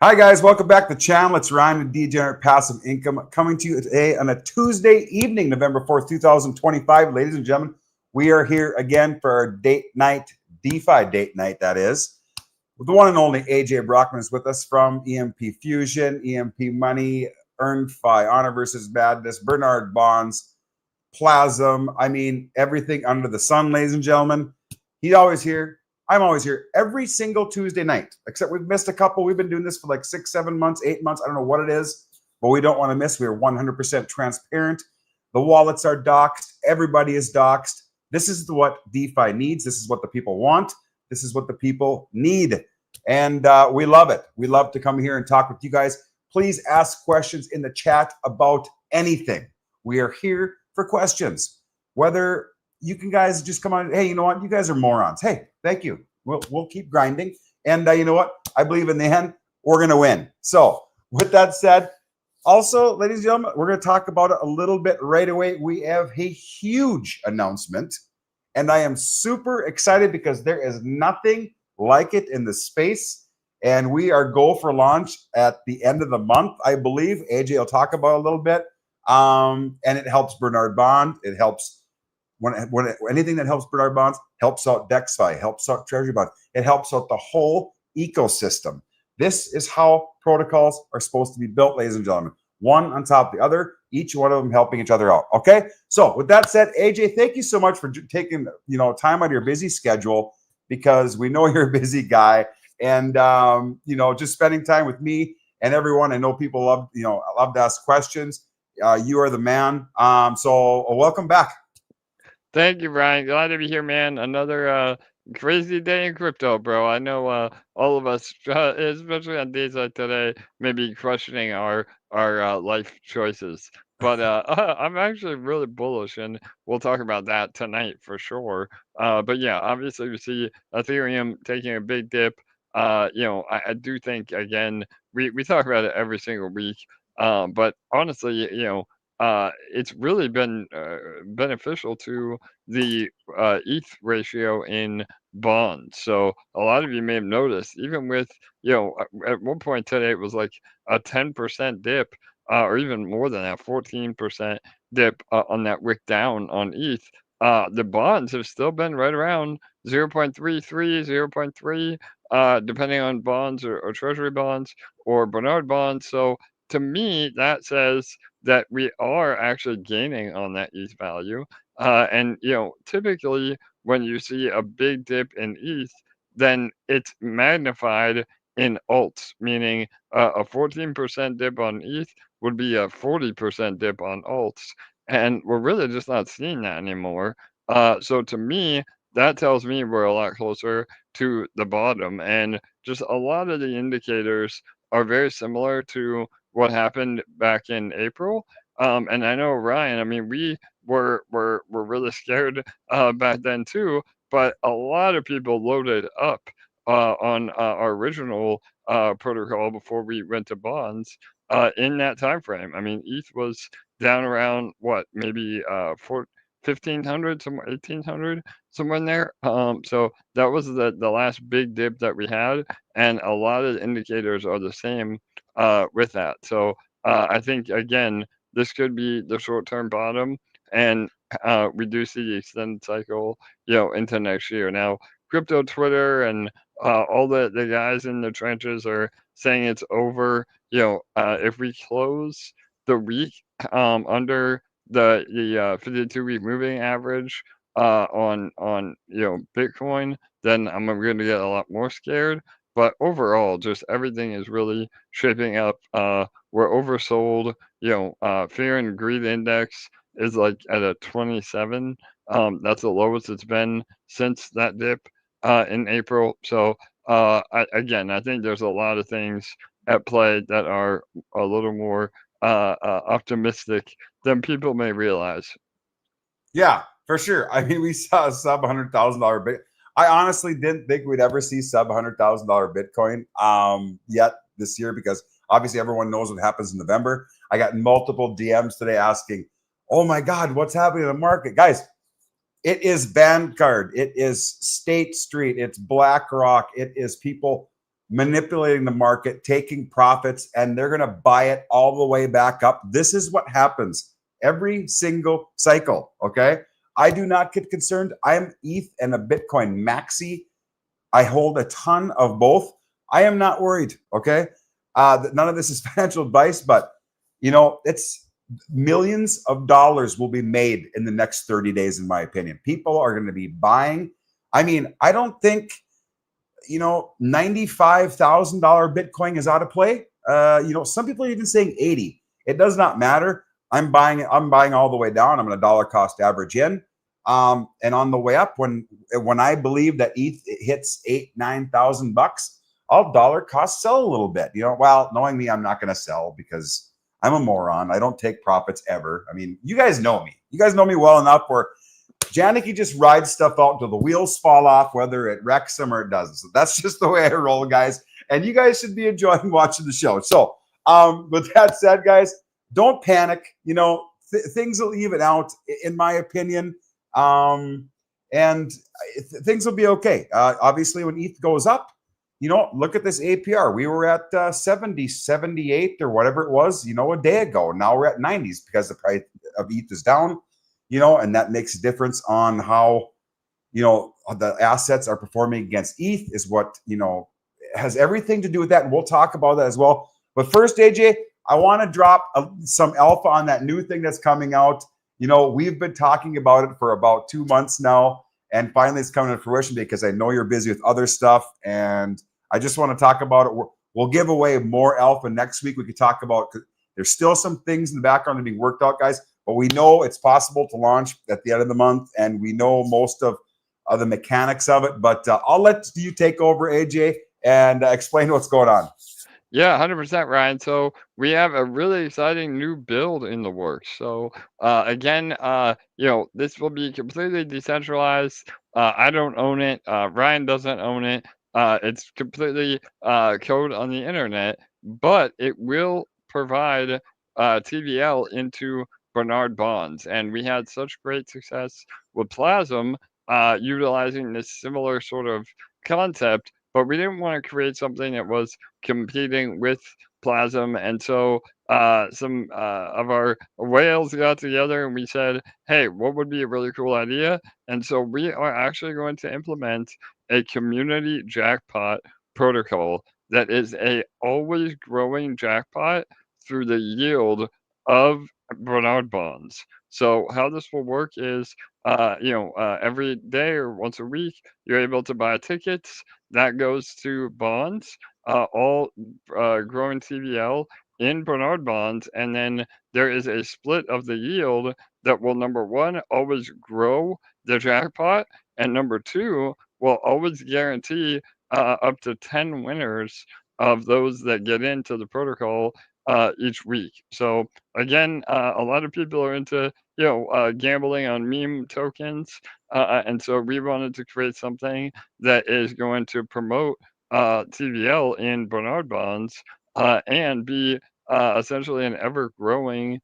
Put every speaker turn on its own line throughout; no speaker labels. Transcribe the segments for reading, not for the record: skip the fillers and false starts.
Hi guys, welcome back to the channel. It's Ryan with Degenerate Passive Income coming to you today on a Tuesday evening, November 4th, 2025. Ladies and gentlemen, we are here again for our date night, DeFi date night, that is. The one and only AJ Brockman is with us from EMP Fusion, EMP Money, EarnFi, Honor versus Madness, Bernard Bonds, Plazm. I mean, everything under the sun, ladies and gentlemen. He's always here. I'm always here every single Tuesday night, except we've missed a couple. We've been doing this for like 6, 7 months, 8 months. I don't know what it is, but we don't want to miss. We are 100% transparent. The wallets are doxed. Everybody is doxed. This is what DeFi needs. This is what the people want. This is what the people need. And we love it. We love to come here and talk with you guys. Please ask questions in the chat about anything. We are here for questions. Whether you can guys just come on, hey, you know what? You guys are morons. Hey, thank you. We'll keep grinding. And you know what? I believe in the end, we're going to win. So with that said, also, ladies and gentlemen, we're going to talk about it a little bit right away. We have a huge announcement, and I am super excited because there is nothing like it in the space. And we are go for launch at the end of the month, I believe. AJ will talk about it a little bit. And it helps Bernard Bond. It helps anything that helps Bernard Bonds helps out DexFi, helps out treasury bonds. It helps out the whole ecosystem. This is how protocols are supposed to be built, ladies and gentlemen. One on top of the other, each one of them helping each other out. Okay. So with that said, AJ, thank you so much for taking time out of your busy schedule, because we know you're a busy guy, and just spending time with me and everyone. I know people love to ask questions. You are the man. So welcome back.
Thank you, Ryan. Glad to be here, man. Another crazy day in crypto, bro. I know all of us, especially on days like today, may be questioning our life choices. But I'm actually really bullish, and we'll talk about that tonight for sure. But yeah, obviously we see Ethereum taking a big dip. I do think, again, we talk about it every single week. But honestly, it's really been beneficial to the ETH ratio in bonds. So a lot of you may have noticed, even with, at one point today, it was like a 10% dip, or even more than that, 14% dip on that wick down on ETH. The bonds have still been right around 0.33, 0.3, depending on bonds or treasury bonds or Bernard bonds. So to me, that says that we are actually gaining on that ETH value. And typically when you see a big dip in ETH, then it's magnified in alts, meaning a 14% dip on ETH would be a 40% dip on alts. And we're really just not seeing that anymore. So to me, that tells me we're a lot closer to the bottom. And just a lot of the indicators are very similar to what happened back in April. And I know, Ryan, I mean, we were really scared back then too, but a lot of people loaded up on our original protocol before we went to bonds in that time frame. I mean, ETH was down around what, maybe 1,500, somewhere 1,800, somewhere in there. So that was the last big dip that we had, and a lot of the indicators are the same with that. So I think, again, this could be the short-term bottom, and we do see the extended cycle, into next year. Now, crypto Twitter and all the guys in the trenches are saying it's over. If we close the week under the 52-week moving average on Bitcoin, then I'm going to get a lot more scared. But overall, just everything is really shaping up. We're oversold. Fear and greed index is like at a 27. That's the lowest it's been since that dip in April. So I think there's a lot of things at play that are a little more optimistic than people may realize.
Yeah, for sure. I mean, we saw a sub $100,000 bit. I honestly didn't think we'd ever see sub $100,000 Bitcoin yet this year, because obviously everyone knows what happens in November. I got multiple DMs today asking, "Oh my God, what's happening in the market, guys?" It is Vanguard, it is State Street, it's BlackRock, it is people manipulating the market, taking profits, and they're going to buy it all the way back up. This is what happens every single cycle. Okay. I do not get concerned. I'm ETH and a Bitcoin maxi. I hold a ton of both. I am not worried. Okay. None of this is financial advice, but it's millions of dollars will be made in the next 30 days, in my opinion. People are going to be buying. I mean, I don't think, $95,000 Bitcoin is out of play. Some people are even saying 80. It does not matter. I'm buying all the way down. I'm going to dollar cost average in. And on the way up, when I believe that ETH hits $8,000-9,000, I'll dollar cost sell a little bit. Knowing me, I'm not going to sell because I'm a moron. I don't take profits ever. I mean, you guys know me. You guys know me well enough where Janicki just rides stuff out until the wheels fall off, whether it wrecks them or it doesn't. So that's just the way I roll, guys. And you guys should be enjoying watching the show. So with that said, guys, don't panic. Things will even out, in my opinion. And things will be okay. Obviously, when ETH goes up, look at this APR. We were at 70, 78 or whatever it was, a day ago. Now we're at 90s because the price of ETH is down, and that makes a difference on how, the assets are performing against ETH is what, has everything to do with that. And we'll talk about that as well. But first, AJ, I want to drop some alpha on that new thing that's coming out. We've been talking about it for about 2 months now, and finally it's coming to fruition because I know you're busy with other stuff, and I just want to talk about it. We'll give away more alpha next week. We could talk about, there's still some things in the background that are being worked out, guys, but we know it's possible to launch at the end of the month, and we know most of the mechanics of it. But I'll let you take over, AJ, and explain what's going on.
Yeah, 100%, Ryan. So we have a really exciting new build in the works. So again, this will be completely decentralized. I don't own it. Ryan doesn't own it. It's completely code on the internet, but it will provide TVL into Bernard bonds. And we had such great success with Plazm utilizing this similar sort of concept, but we didn't want to create something that was competing with Plazm. And so some of our whales got together and we said, hey, what would be a really cool idea? And so we are actually going to implement a community jackpot protocol that is a always growing jackpot through the yield of Bernard bonds. So how this will work is, every day or once a week, you're able to buy tickets that goes to bonds, all growing TVL in Bernard bonds, and then there is a split of the yield that will, number one, always grow the jackpot, and number two, will always guarantee up to 10 winners of those that get into the protocol each week. So again, a lot of people are into gambling on meme tokens, and so we wanted to create something that is going to promote TVL in Bernard bonds and be essentially an ever-growing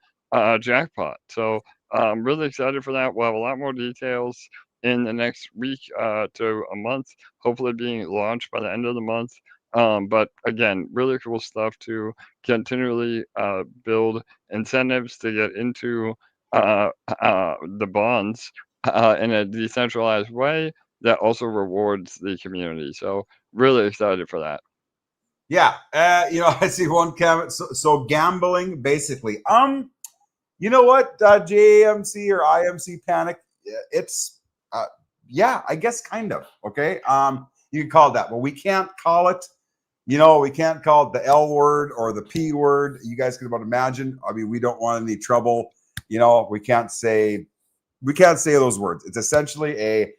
jackpot. So I'm really excited for that. We'll have a lot more details in the next week to a month, hopefully being launched by the end of the month. But again, really cool stuff to continually build incentives to get into the bonds in a decentralized way that also rewards the community. So really excited for that.
Yeah, I see one comment. So gambling, basically. You know what, JMC or IMC panic? It's I guess kind of okay. You can call it that, but we can't call it. We can't call it the L word or the P word. You guys can about imagine. I mean, we don't want any trouble. We can't say those words. It's essentially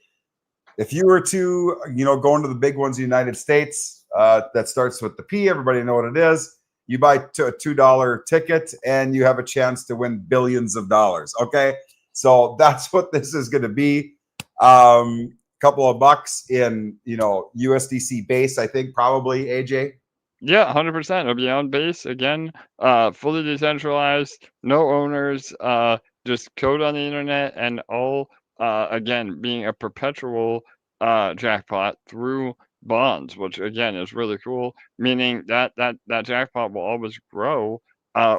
if you were to, go into the big ones in the United States, that starts with the P, everybody know what it is. You buy a $2 ticket and you have a chance to win billions of dollars. Okay. So that's what this is going to be. Couple of bucks in, USDC base, I think probably, AJ.
Yeah, 100%. It'll be on base again, fully decentralized, no owners, just code on the internet, and all again being a perpetual jackpot through bonds, which again is really cool, meaning that jackpot will always grow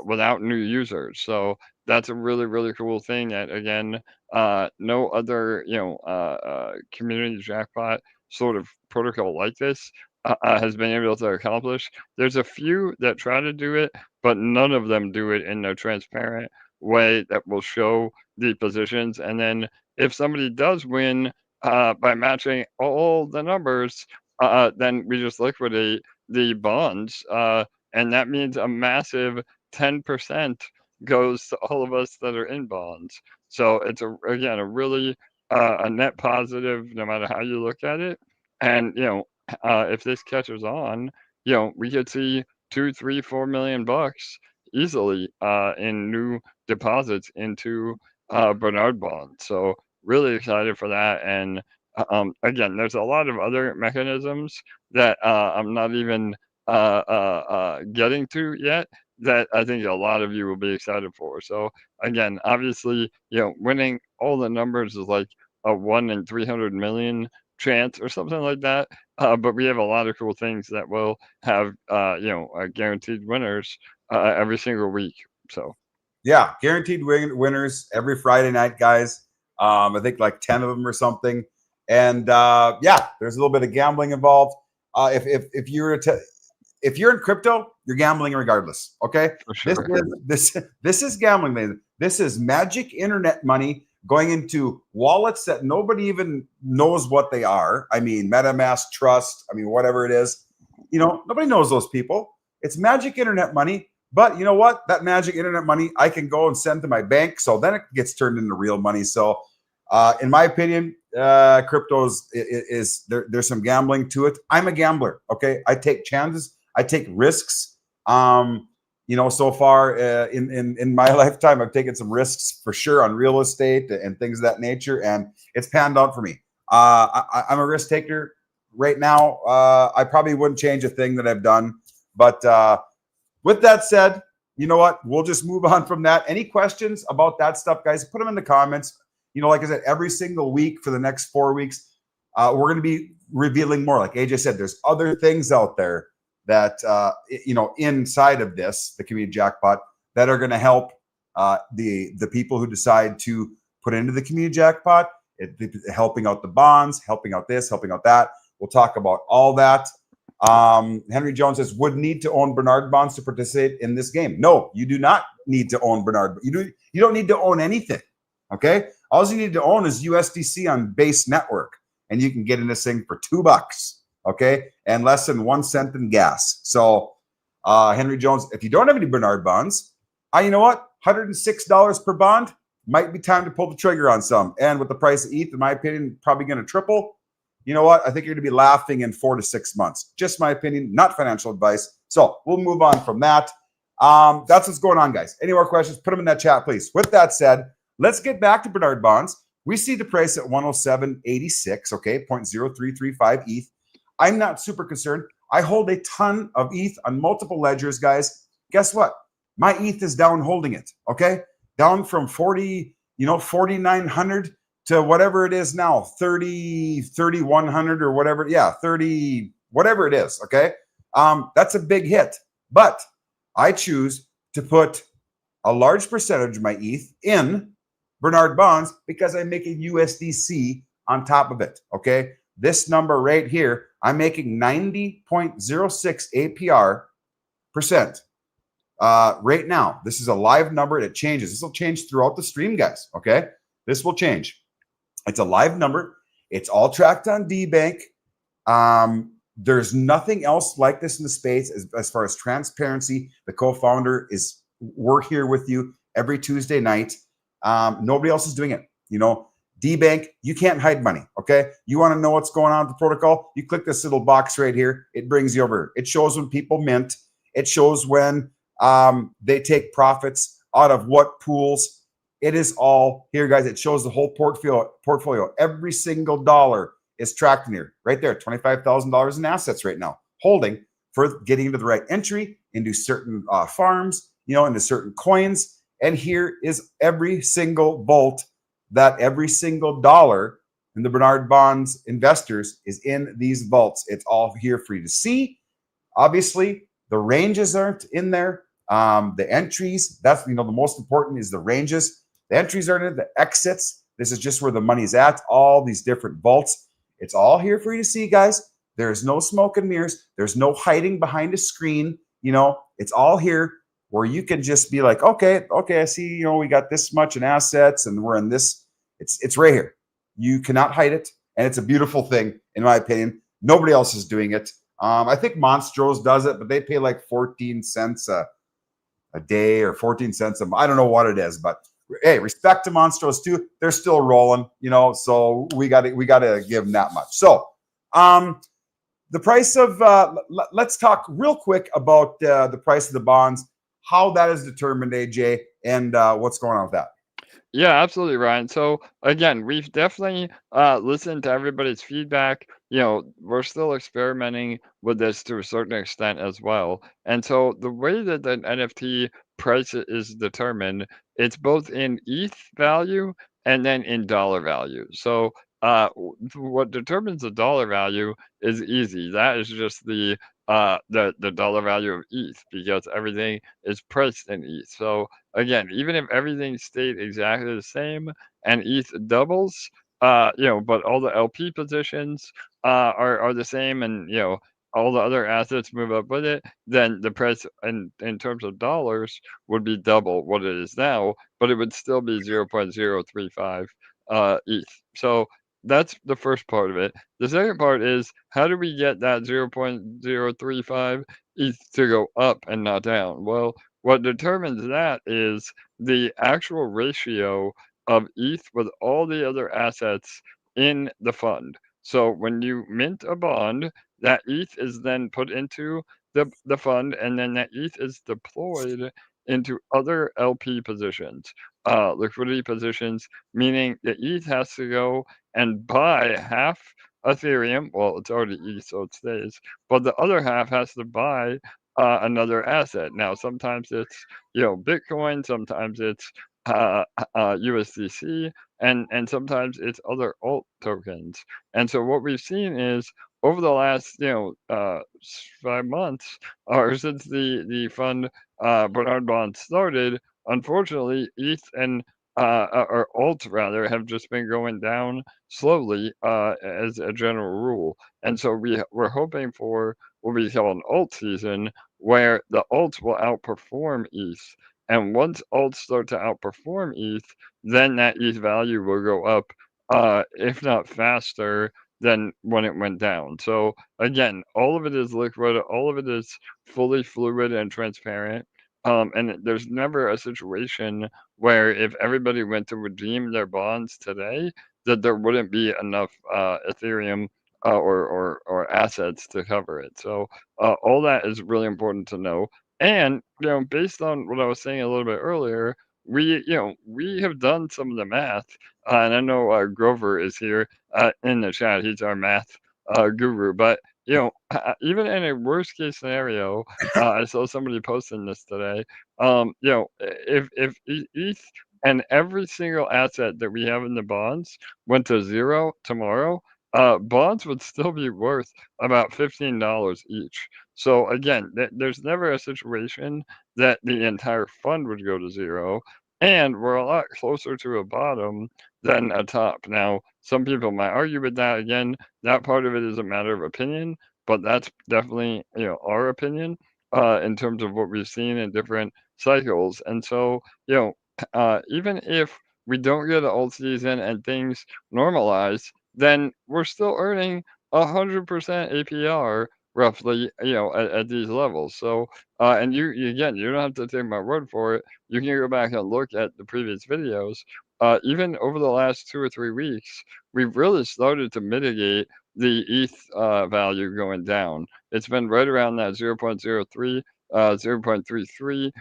without new users. So that's a really cool thing that again no other community jackpot sort of protocol like this has been able to accomplish. There's a few that try to do it, but none of them do it in a transparent way that will show the positions. And then if somebody does win by matching all the numbers, then we just liquidate the bonds, and that means a massive 10% goes to all of us that are in bonds. So it's again a really a net positive no matter how you look at it. And if this catches on, we could see 2, 3, 4 million bucks easily in new deposits into Bernard bonds. So really excited for that. And again, there's a lot of other mechanisms that I'm not even getting to yet that I think a lot of you will be excited for. So again, obviously, winning all the numbers is like a 1 in 300 million chance or something like that. But we have a lot of cool things that will have guaranteed winners every single week. So
Yeah, guaranteed winners every Friday night, guys. I think like 10 of them or something. And yeah, there's a little bit of gambling involved. If you're in crypto, you're gambling regardless. Okay,
for sure.
This is gambling, man. This is magic internet money going into wallets that nobody even knows what they are. I mean, MetaMask, Trust. I mean, whatever it is, nobody knows those people. It's magic internet money. But you know what? That magic internet money I can go and send to my bank. So then it gets turned into real money. So in my opinion, crypto is there's some gambling to it. I'm a gambler. Okay. I take chances. I take risks. So far in my lifetime, I've taken some risks for sure on real estate and things of that nature. And it's panned out for me. I'm a risk taker right now. I probably wouldn't change a thing that I've done, but with that said, you know what? We'll just move on from that. Any questions about that stuff, guys? Put them in the comments. Like I said, every single week for the next 4 weeks, we're going to be revealing more. Like AJ said, there's other things out there that, inside of this, the community jackpot, that are going to help the people who decide to put into the community jackpot, helping out the bonds, helping out this, helping out that. We'll talk about all that. Henry Jones says, would need to own Bernard bonds to participate in this game. No, you do not need to own Bernard. You don't need to own anything. Okay. All you need to own is USDC on Base Network, and you can get in this thing for $2. Okay. And less than 1 cent in gas. So, Henry Jones, if you don't have any Bernard bonds, you know what? $106 per bond might be time to pull the trigger on some. And with the price of ETH, in my opinion, probably going to triple. You know what? I think you're going to be laughing in 4 to 6 months. Just my opinion, not financial advice. So we'll move on from that. That's what's going on, guys. Any more questions? Put them in that chat, please. With that said, let's get back to Bernard bonds. We see the price at 107.86, okay, 0.0335 ETH. I'm not super concerned. I hold a ton of ETH on multiple ledgers, guys. Guess what? My ETH is down holding it, okay? Down from 4,900 to whatever it is now, 3,100 or whatever. Yeah, 30, whatever it is. Okay. That's a big hit, but I choose to put a large percentage of my ETH in Bernard bonds because I'm making USDC on top of it. Okay. This number right here, I'm making 90.06 APR percent right now. This is a live number. It changes. This will change throughout the stream, guys. Okay. This will change. It's a live number. It's all tracked on DBank. There's nothing else like this in the space as far as transparency. The co-founder we're here with you every Tuesday night. Nobody else is doing it. DBank, you can't hide money. Okay. You want to know what's going on with the protocol? You click this little box right here. It brings you over. It shows when people mint. It shows when they take profits out of what pools. It is all here, guys. It shows the whole portfolio. Every single dollar is tracked in here. Right there, $25,000 in assets right now, holding for getting into the right entry, into certain farms, into certain coins. And here is every single vault that every single dollar and the Bernard Bonds investors is in these vaults. It's all here for you to see. Obviously, the ranges aren't in there. The entries, that's, the most important is the ranges. The entries aren't in the exits. This is just where the money's at, all these different vaults. It's all here for you to see, guys. There's no smoke and mirrors. There's no hiding behind a screen. It's all here where you can just be like, okay, I see, we got this much in assets and we're in this. It's right here. You cannot hide it. And it's a beautiful thing, in my opinion. Nobody else is doing it. I think Monstros does it, but they pay like 14 cents a day or 14 cents I don't know what it is, but hey, respect to Monstros too. They're still rolling, so we got to give them that much. So the price of let's talk real quick about the price of the bonds, how that is determined, AJ, and what's going on with that.
Yeah, absolutely, Ryan. So again, we've definitely listened to everybody's feedback. We're still experimenting with this to a certain extent as well. And so the way that the NFT price is determined, it's both in ETH value and then in dollar value. So what determines the dollar value is easy. That is just the dollar value of ETH, because everything is priced in ETH. So again, even if everything stayed exactly the same and ETH doubles, but all the LP positions are the same, and all the other assets move up with it, then the price in terms of dollars would be double what it is now, but it would still be 0.035 ETH. So that's the first part of it. The second part is, how do we get that 0.035 ETH to go up and not down? Well, what determines that is the actual ratio of ETH with all the other assets in the fund. So when you mint a bond, that ETH is then put into the fund, and then that ETH is deployed into other LP positions, liquidity positions, meaning the ETH has to go and buy half Ethereum. Well, it's already ETH, so it stays, but the other half has to buy another asset. Now, sometimes it's Bitcoin, sometimes it's USDC, and sometimes it's other alt tokens. And so what we've seen is, over the last 5 months, or since the fund Bernard Bond started, unfortunately, ETH and or alt rather have just been going down slowly as a general rule. And so we're hoping for what we call an alt season, where the alts will outperform ETH. And once alts start to outperform ETH, then that ETH value will go up, if not faster than when it went down. So again, all of it is liquid, all of it is fully fluid and transparent. And there's never a situation where, if everybody went to redeem their bonds today, that there wouldn't be enough Ethereum or assets to cover it. So all that is really important to know. And based on what I was saying a little bit earlier, we have done some of the math, and I know Grover is here in the chat. He's our math guru. But even in a worst case scenario, I saw somebody posting this today. If ETH and every single asset that we have in the bonds went to zero tomorrow, bonds would still be worth about $15 each. So again, there's never a situation that the entire fund would go to zero, and we're a lot closer to a bottom than a top. Now, some people might argue with that. Again, that part of it is a matter of opinion, but that's definitely our opinion in terms of what we've seen in different cycles. And so even if we don't get an alt season and things normalize, then we're still earning 100% APR roughly, at these levels. So, and again, you don't have to take my word for it. You can go back and look at the previous videos. Even over the last 2 or 3 weeks, we've really started to mitigate the ETH value going down. It's been right around that 0.03, 0.33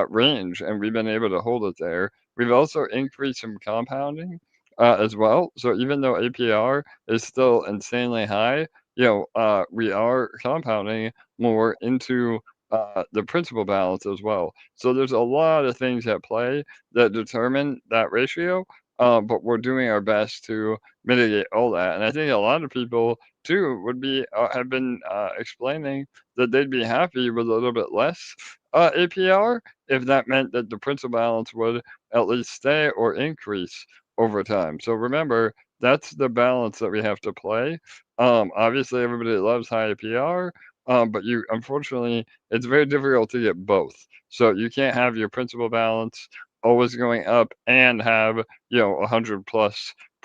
range, and we've been able to hold it there. We've also increased some compounding as well. So even though APR is still insanely high, we are compounding more into the principal balance as well. So there's a lot of things at play that determine that ratio. but we're doing our best to mitigate all that. And I think a lot of people too would be have been explaining that they'd be happy with a little bit less APR if that meant that the principal balance would at least stay or increase over time. So remember, that's the balance that we have to play. Obviously, everybody loves high APR, but unfortunately, it's very difficult to get both. So you can't have your principal balance always going up and have 100+%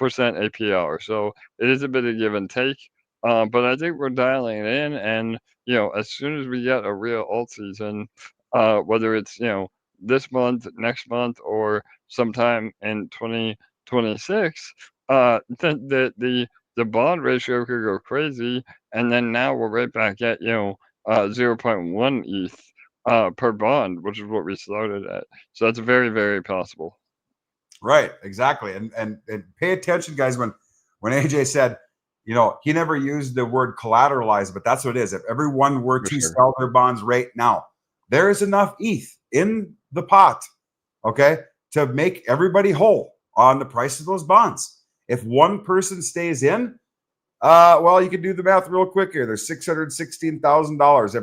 APR. So it is a bit of give and take. But I think we're dialing it in, and as soon as we get a real alt season, whether it's this month, next month, or sometime in 2026, then the bond ratio could go crazy, and then now we're right back at 0.1 ETH per bond, which is what we started at. So that's very, very possible.
Right, exactly. And pay attention, guys, when AJ said, he never used the word collateralized, but that's what it is. If everyone were to sell their bonds right now, there is enough ETH in the pot, okay, to make everybody whole on the price of those bonds. If one person stays in, well, you can do the math real quick here. There's $616,000.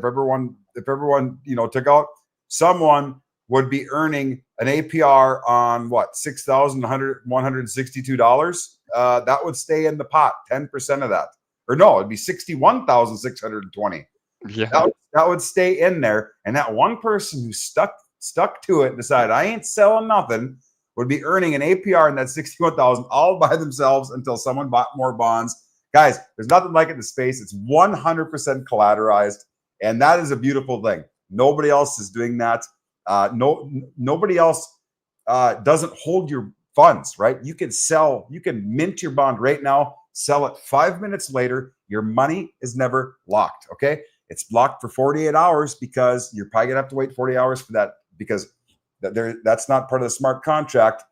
If everyone took out, someone would be earning an APR on what, $6,162. That would stay in the pot, 10% of that. Or no, it'd be 61,620.
Yeah.
That would stay in there. And that one person who stuck to it and decided, I ain't selling nothing, would be earning an APR in that 61,000 all by themselves until someone bought more bonds. Guys, there's nothing like it in the space. It's 100% collateralized, and that is a beautiful thing. Nobody else is doing that. Nobody else doesn't hold your funds, right? You can mint your bond right now, sell it 5 minutes later. Your money is never locked, okay? It's locked for 48 hours because you're probably gonna have to wait 40 hours for that, because that's not part of the smart contract,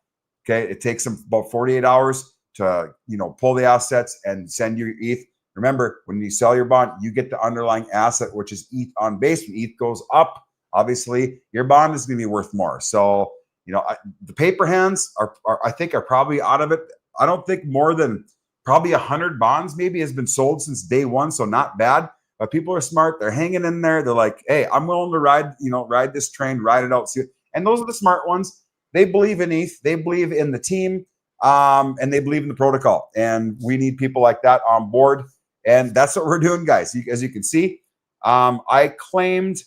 okay? It takes them about 48 hours to pull the assets and send you your ETH. Remember, when you sell your bond, you get the underlying asset, which is ETH on base. When ETH goes up, obviously your bond is going to be worth more. So the paper hands are I think are probably out of it. I don't think more than probably 100 bonds maybe has been sold since day one, so not bad. But people are smart. They're hanging in there. They're like, hey, I'm willing to ride this train, ride it out. And those are the smart ones. They believe in ETH. They believe in the team. And they believe in the protocol, and we need people like that on board, and that's what we're doing, guys. As you can see, I claimed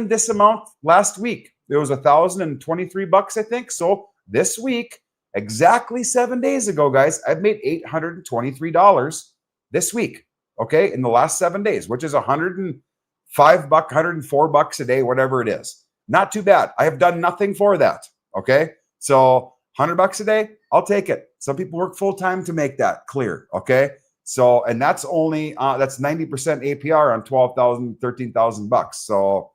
this amount last week. There was $1,023, I think. So this week, exactly 7 days ago, guys, I've made $823 this week. Okay, in the last 7 days, which is $105, $104 a day, whatever it is. Not too bad. I have done nothing for that. Okay, so $100 a day, I'll take it. Some people work full time to make that clear. Okay. So, and that's only, that's 90% APR on $12,000, $13,000. So,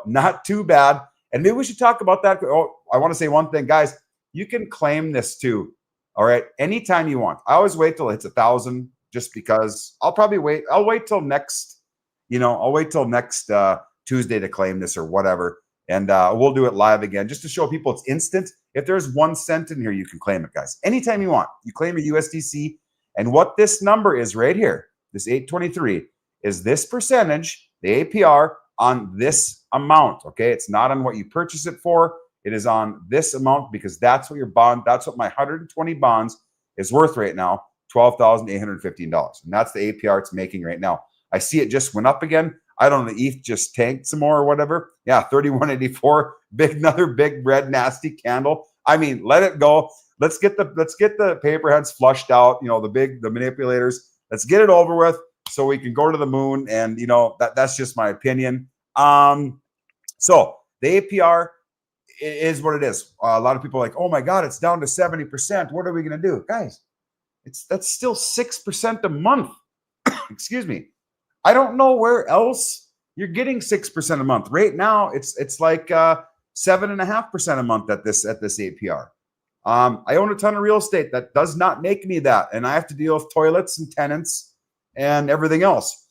not too bad. And maybe we should talk about that. Oh, I want to say one thing, guys, you can claim this too. All right. Anytime you want. I always wait till it hits 1,000 just because I'll wait till next, Tuesday to claim this or whatever. And we'll do it live again just to show people it's instant. If there's 1 cent in here, you can claim it, guys. Anytime you want. You claim your USDC. And what this number is right here, this 823, is this percentage, the APR, on this amount, okay? It's not on what you purchase it for. It is on this amount because that's what that's what my 120 bonds is worth right now, $12,815. And that's the APR it's making right now. I see it just went up again. I don't know, ETH just tanked some more or whatever. Yeah, 3184, another big red nasty candle. I mean, let it go. Let's get the paper heads flushed out, the manipulators. Let's get it over with so we can go to the moon. And that's just my opinion. So the APR is what it is. A lot of people are like, oh my God, it's down to 70%. What are we going to do? Guys, that's still 6% a month. Excuse me. I don't know where else you're getting 6% a month. Right now, it's like 7.5% a month at this APR. I own a ton of real estate that does not make me that, and I have to deal with toilets and tenants and everything else.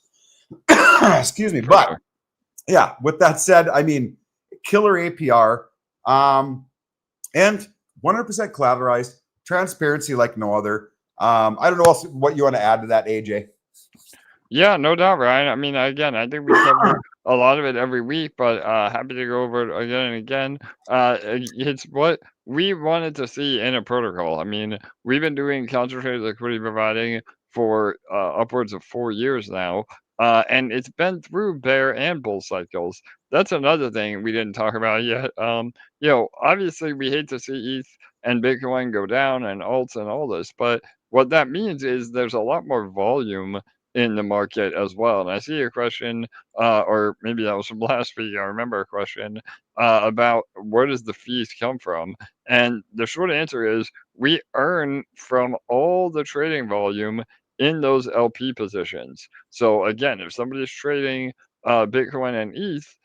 Excuse me, but yeah. With that said, I mean, killer APR, and 100% collateralized. transparency like no other. I don't know else, what you want to add to that, AJ.
Yeah, no doubt, Ryan. I mean, again, I think we cover a lot of it every week, but happy to go over it again and again. It's what we wanted to see in a protocol. I mean, we've been doing concentrated liquidity providing for upwards of 4 years now, and it's been through bear and bull cycles. That's another thing we didn't talk about yet. Obviously, we hate to see ETH and Bitcoin go down and alts and all this, but what that means is there's a lot more volume in the market as well. And I see a question, or maybe that was from last week. I remember a question about where does the fees come from? And the short answer is we earn from all the trading volume in those LP positions. So again, if somebody's trading Bitcoin and ETH,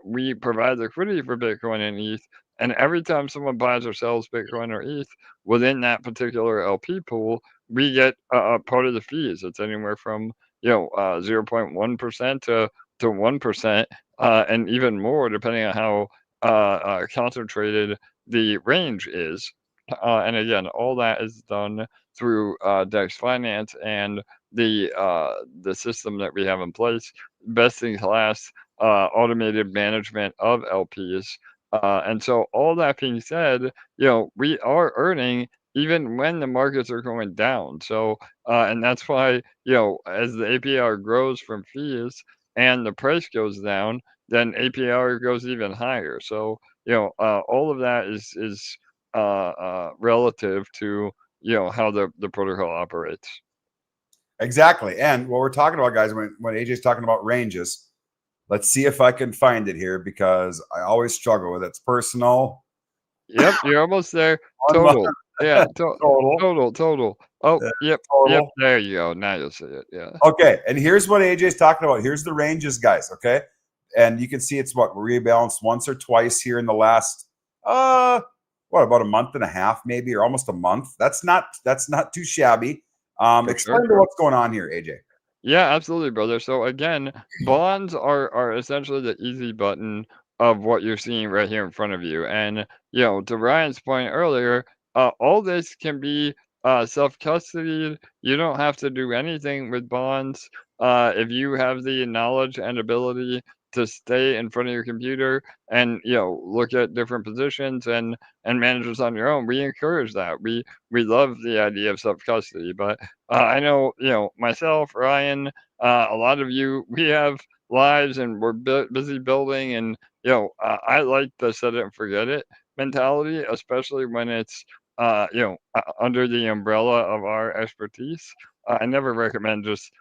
we provide liquidity for Bitcoin and ETH. And every time someone buys or sells Bitcoin or ETH within that particular LP pool, we get a part of the fees. It's anywhere from 0.1% to 1%, and even more depending on how concentrated the range is. And again, all that is done through Dex Finance and the system that we have in place, best in class automated management of LPs. And so, all that being said, we are earning even when the markets are going down. So, and that's why, as the APR grows from fees and the price goes down, then APR goes even higher. So, all of that is relative to, how the protocol operates.
Exactly. And what we're talking about, guys, when AJ's talking about ranges, let's see if I can find it here because I always struggle with it. It's personal.
Yep, you're almost there.
One month
Total. Yeah,
total.
total. Oh, yep,
Total.
there you go. Now you'll see it. Yeah.
Okay. And here's what AJ's talking about. Here's the ranges, guys. Okay. And you can see it's what rebalanced once or twice here in the last about a month and a half, maybe, or almost a month. That's not too shabby. Explain to what's going on here, AJ.
Yeah, absolutely, brother. So again, bonds are essentially the easy button of what you're seeing right here in front of you. And to Ryan's point earlier, all this can be self-custodied. You don't have to do anything with bonds. If you have the knowledge and ability to stay in front of your computer and look at different positions and manage this on your own, we encourage that. We love the idea of self-custody, but I know, myself, Ryan, a lot of you, we have lives and we're busy building. And, I like the set it and forget it mentality, especially when it's, under the umbrella of our expertise. I never recommend just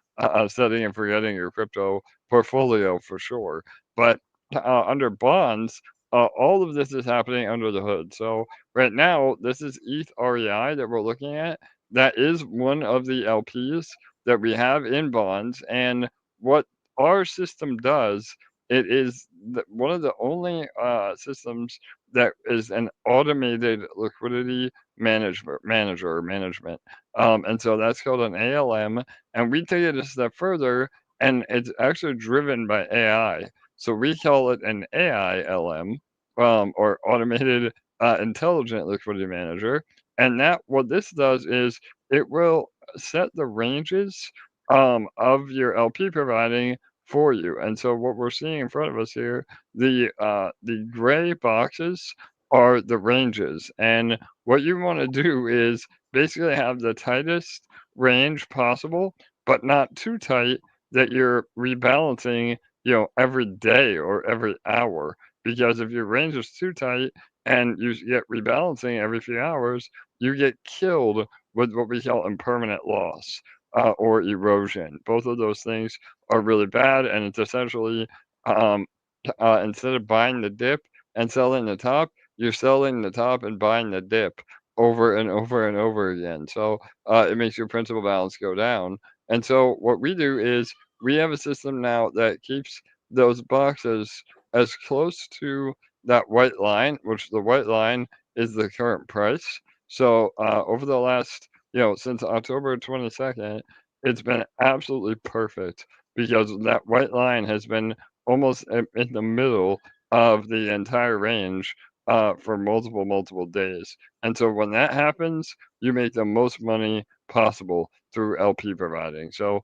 setting and forgetting your crypto portfolio for sure. But under bonds, all of this is happening under the hood. So right now, this is ETH REI that we're looking at. That is one of the LPs that we have in bonds. And what our system does, it is one of the only systems that is an automated liquidity management. And so that's called an ALM. And we take it a step further, and it's actually driven by AI. So we call it an AILM, or automated intelligent liquidity manager. And that what this does is it will set the ranges of your LP providing for you. And so what we're seeing in front of us here, the gray boxes are the ranges. And what you want to do is basically have the tightest range possible, but not too tight that you're rebalancing, every day or every hour. Because if your range is too tight and you get rebalancing every few hours, you get killed with what we call impermanent loss or erosion. Both of those things are really bad, and it's essentially um, instead of buying the dip and selling the top, you're selling the top and buying the dip over and over and over again. So it makes your principal balance go down. And so what we do is we have a system now that keeps those boxes as close to that white line, which the white line is the current price. So over the last, since October 22nd, it's been absolutely perfect because that white line has been almost in the middle of the entire range for multiple days. And so when that happens, you make the most money possible through LP providing. So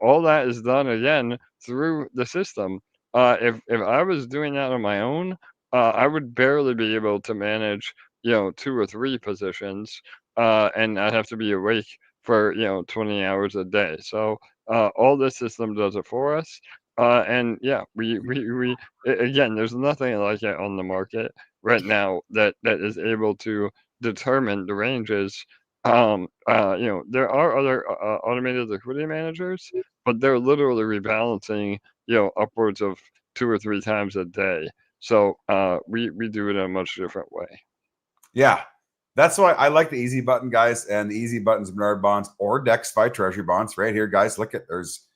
all that is done again through the system. If I was doing that on my own, I would barely be able to manage, 2 or 3 positions, and I'd have to be awake for 20 hours a day. So all this system does it for us. And yeah, again, there's nothing like it on the market right now that is able to determine the ranges. There are other automated liquidity managers, but they're literally rebalancing, upwards of 2 or 3 times a day. So we do it in a much different way.
Yeah, that's why I like the easy button, guys, and the easy buttons Bernard bonds or DexFi treasury bonds right here, guys. Look at there's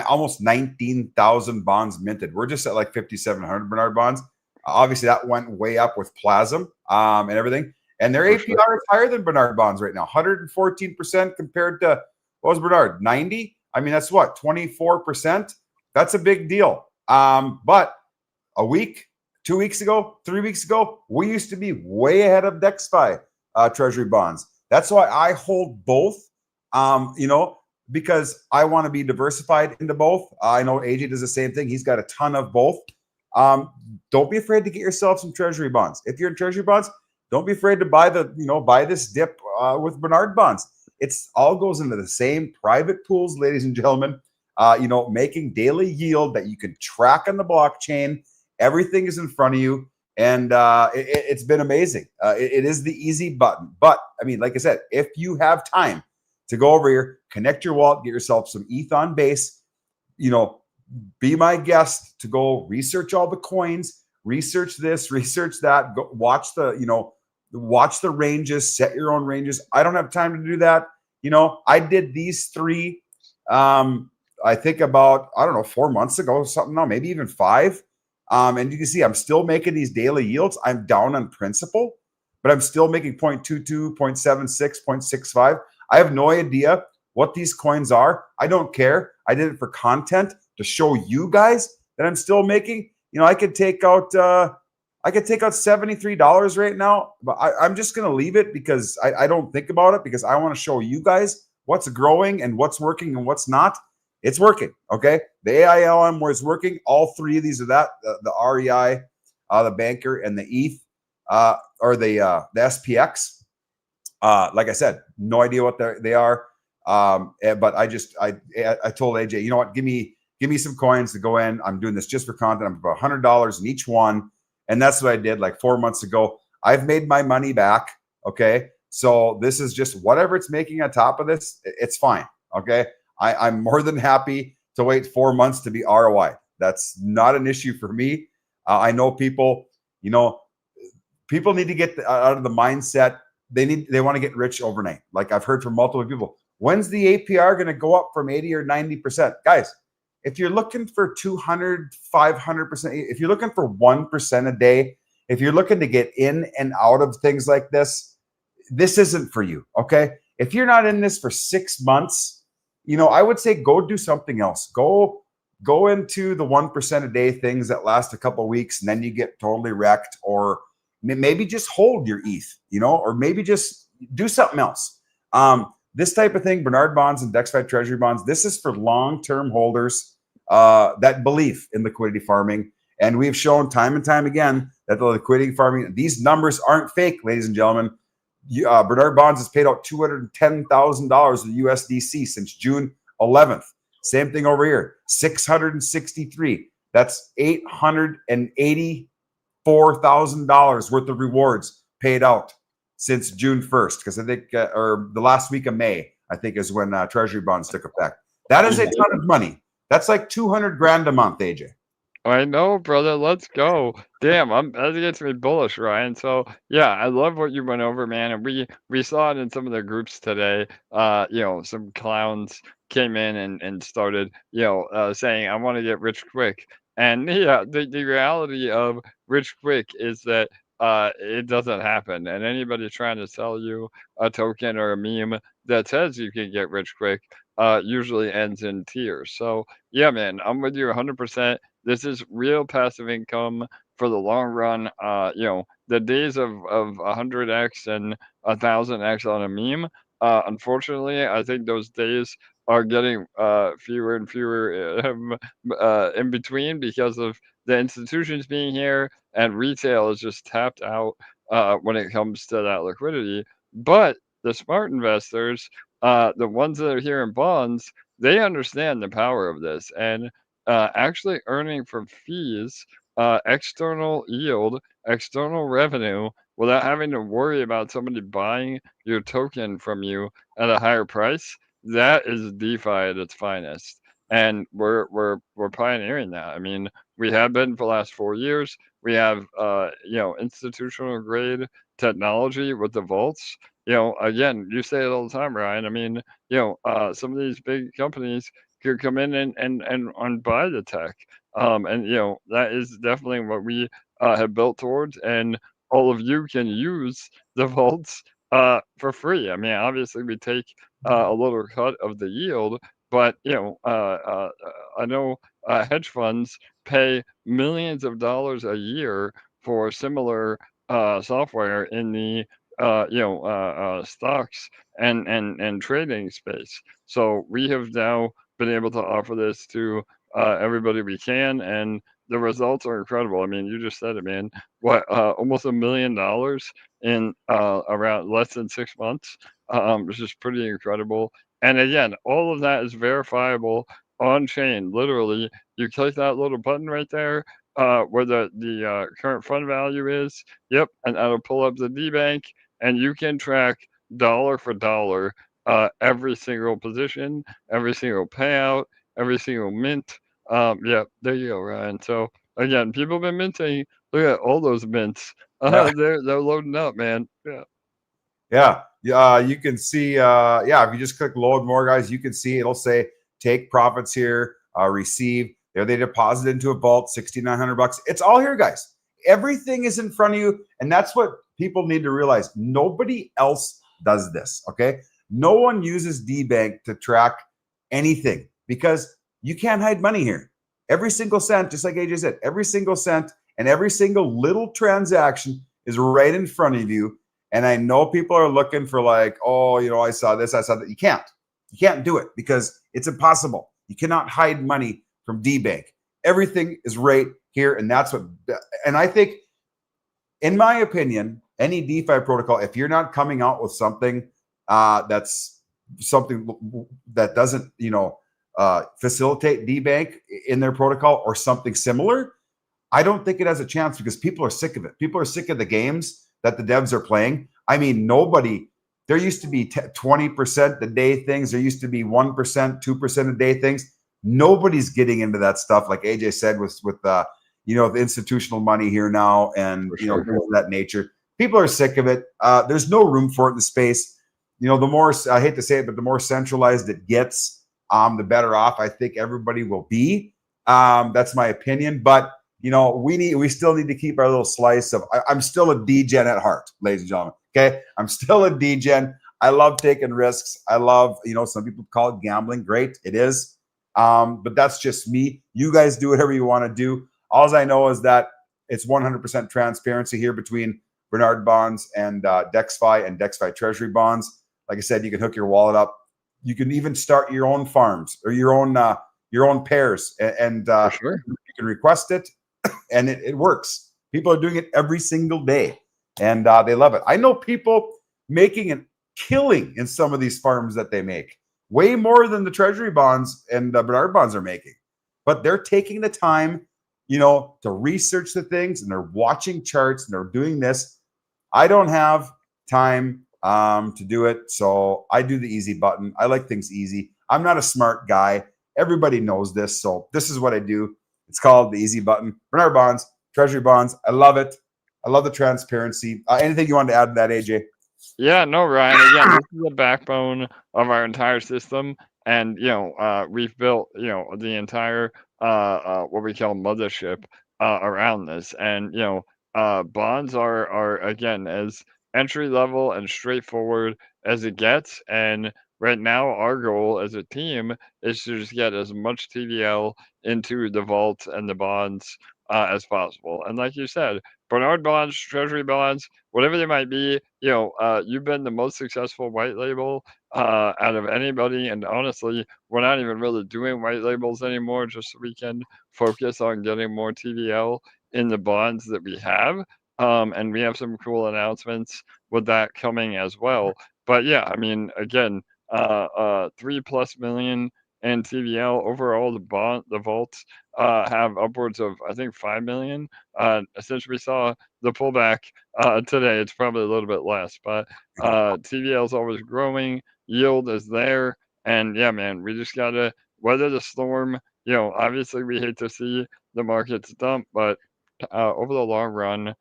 almost 19,000 bonds minted. We're just at like 5,700 Bernard bonds. Obviously, that went way up with Plazm and everything. And their APR is higher than Bernard bonds right now, 114% compared to, what was Bernard, 90? I mean, that's what, 24%? That's a big deal. But a week, 2 weeks ago, 3 weeks ago, we used to be way ahead of DexFi treasury bonds. That's why I hold both, because I want to be diversified into both. I know AJ does the same thing. He's got a ton of both. Don't be afraid to get yourself some treasury bonds. If you're in treasury bonds, don't be afraid to buy buy this dip with Bernard bonds. It's all goes into the same private pools, ladies and gentlemen. Making daily yield that you can track on the blockchain. Everything is in front of you, and it's been amazing. It is the easy button. But I mean, like I said, if you have time to go over here, connect your wallet, get yourself some ETH on base, be my guest to go research all the coins, research this, research that, go watch the ranges, set your own ranges. I don't have time to do that. I did these 3, I think about, 4 months ago, something now, maybe even 5. And you can see I'm still making these daily yields. I'm down on principal, but I'm still making 0.22, 0.76, 0.65. I have no idea what these coins are. I don't care. I did it for content to show you guys that I'm still making. I could take out $73 right now, but I'm just gonna leave it because I don't think about it, because I want to show you guys what's growing and what's working and what's not. It's working, okay? The AILM where it's working, all 3 of these are that, the REI, the banker, and the ETH, or the SPX. Like I said, no idea what they are. But I told AJ, you know what, give me some coins to go in. I'm doing this just for content. I'm about $100 in each one. And that's what I did like 4 months ago. I've made my money back, okay? So this is just whatever it's making on top of this, it's fine, okay? I'm more than happy to wait 4 months to be ROI. That's not an issue for me. I know people need to get out of the mindset they want to get rich overnight. Like I've heard from multiple people, when's the APR going to go up from 80 or 90%? Guys, if you're looking for 200, 500%, if you're looking for 1% a day, if you're looking to get in and out of things like this isn't for you, okay? If you're not in this for 6 months, I would say go do something else. Go into the 1% a day things that last a couple of weeks and then you get totally wrecked, or maybe just hold your ETH, or maybe just do something else. This type of thing, Bernard bonds and DexFi treasury bonds, this is for long-term holders that believe in liquidity farming. And we've shown time and time again that the liquidity farming, these numbers aren't fake, ladies and gentlemen. Bernard bonds has paid out $210,000 of USDC since June 11th. Same thing over here, 663. That's $884,000 worth of rewards paid out since June 1st, because I think, or the last week of May, I think is when treasury bonds took effect. That is a ton of money. That's like 200 grand a month, AJ.
I know, brother. Let's go. Damn, that gets me bullish, Ryan. So yeah, I love what you went over, man. And we saw it in some of the groups today. Some clowns came in and started, saying, "I want to get rich quick." And yeah, the reality of rich quick is that it doesn't happen. And anybody trying to sell you a token or a meme that says you can get rich quick usually ends in tears. So yeah, man, I'm with you 100%. This is real passive income for the long run. The days of 100x and 1000x on a meme, unfortunately, I think those days are getting fewer and fewer in between because of the institutions being here, and retail is just tapped out when it comes to that liquidity. But the smart investors, the ones that are here in bonds, they understand the power of this, and actually earning from fees, external yield, external revenue, without having to worry about somebody buying your token from you at a higher price. That is DeFi at its finest, and we're pioneering that. I mean, we have been for the last 4 years. We have institutional grade technology with the vaults. Again, you say it all the time, Ryan. I mean, some of these big companies could come in and buy the tech. And that is definitely what we have built towards, and all of you can use the vaults for free. I mean, obviously we take a little cut of the yield, but I know hedge funds pay millions of dollars a year for similar software in the stocks and trading space. So we have now been able to offer this to everybody we can, and the results are incredible. I mean, you just said it, man. What, almost $1 million in around less than 6 months, which is pretty incredible. And again, all of that is verifiable on chain. Literally, you click that little button right there, where the current fund value is. Yep, and that'll pull up the D bank, and you can track dollar for dollar every single position, every single payout, every single mint. Yeah, there you go, Ryan. So again, people have been minting. Look at all those mints.
Yeah.
They're loading up, man. Yeah.
Yeah. You can see, if you just click load more, guys, you can see it'll say take profits here, receive. There they deposit into a vault, $6,900. It's all here, guys. Everything is in front of you. And that's what people need to realize. Nobody else does this. Okay. No one uses D-Bank to track anything because you can't hide money here. Every single cent, just like AJ said, every single cent and every single little transaction is right in front of you. And I know people are looking for like, oh, I saw this, I saw that. You can't do it because it's impossible. You cannot hide money from D-Bank. Everything is right here. And that's what, and I think, in my opinion, any DeFi protocol, if you're not coming out with something that's something that doesn't, facilitate D-Bank in their protocol or something similar, I don't think it has a chance because people are sick of it. People are sick of the games that the devs are playing. I mean, there used to be 20% a day things. There used to be 1%, 2% a day things. Nobody's getting into that stuff. Like AJ said, with the institutional money here now and, things of that nature. People are sick of it. There's no room for it in the space. The more, I hate to say it, but the more centralized it gets, the better off I think everybody will be. That's my opinion. But we still need to keep our little slice of. I'm still a degen at heart, ladies and gentlemen. Okay, I'm still a degen. I love taking risks. I love, some people call it gambling. Great, it is. But that's just me. You guys do whatever you want to do. All I know is that it's 100% transparency here between Bernard bonds and DexFi and DexFi treasury bonds. Like I said, you can hook your wallet up. You can even start your own farms or your own pairs, and you can request it, and it works. People are doing it every single day, and they love it. I know people making a killing in some of these farms that they make, way more than the treasury bonds and Bernard bonds are making. But they're taking the time, to research the things, and they're watching charts, and they're doing this. I don't have time to do it, so I do the easy button. I like things easy. I'm not a smart guy. Everybody knows this, so this is what I do. It's called the easy button. Bernard bonds, treasury bonds. I love it. I love the transparency. Anything you want to add to that, AJ?
Yeah, no, Ryan. Again, this is the backbone of our entire system, and we've built the entire what we call mothership around this, and bonds are again as entry level and straightforward as it gets, and right now our goal as a team is to just get as much TVL into the vault and the bonds as possible. And like you said, Bernard bonds, treasury bonds, whatever they might be, you've been the most successful white label out of anybody. And honestly, we're not even really doing white labels anymore, just so we can focus on getting more TVL in the bonds that we have. And we have some cool announcements with that coming as well. But yeah, I mean, again, 3+ million in TVL overall. The vaults have upwards of, I think, 5 million. Since we saw the pullback today, it's probably a little bit less, but TVL is always growing. Yield is there, and yeah, man, we just gotta weather the storm. Obviously, we hate to see the markets dump, but over the long run,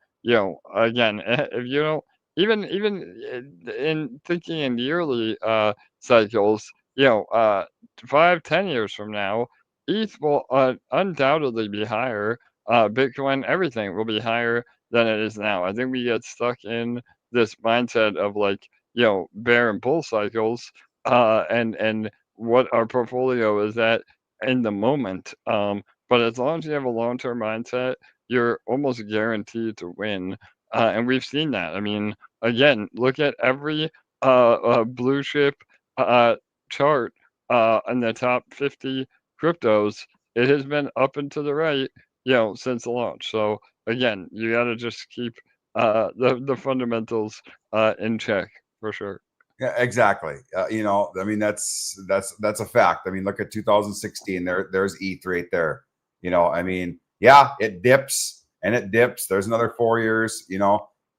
again, if you don't even in thinking in yearly cycles, 5-10 years from now, ETH will undoubtedly be higher. Bitcoin, everything will be higher than it is now. I think we get stuck in this mindset of like, bear and bull cycles, and what our portfolio is at in the moment. But as long as you have a long-term mindset, you're almost guaranteed to win. And we've seen that. I mean, again, look at every blue chip chart in the top 50 cryptos. It has been up and to the right, since the launch. So again, you got to just keep the fundamentals in check for sure.
Yeah, exactly. I mean, that's a fact. I mean, look at 2016. There's ETH right there. I mean, yeah, it dips and it dips. There's another 4 years.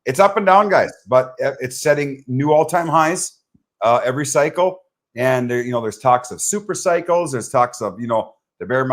It's up and down, guys, but it's setting new all-time highs every cycle. And there's talks of super cycles. There's talks of the bear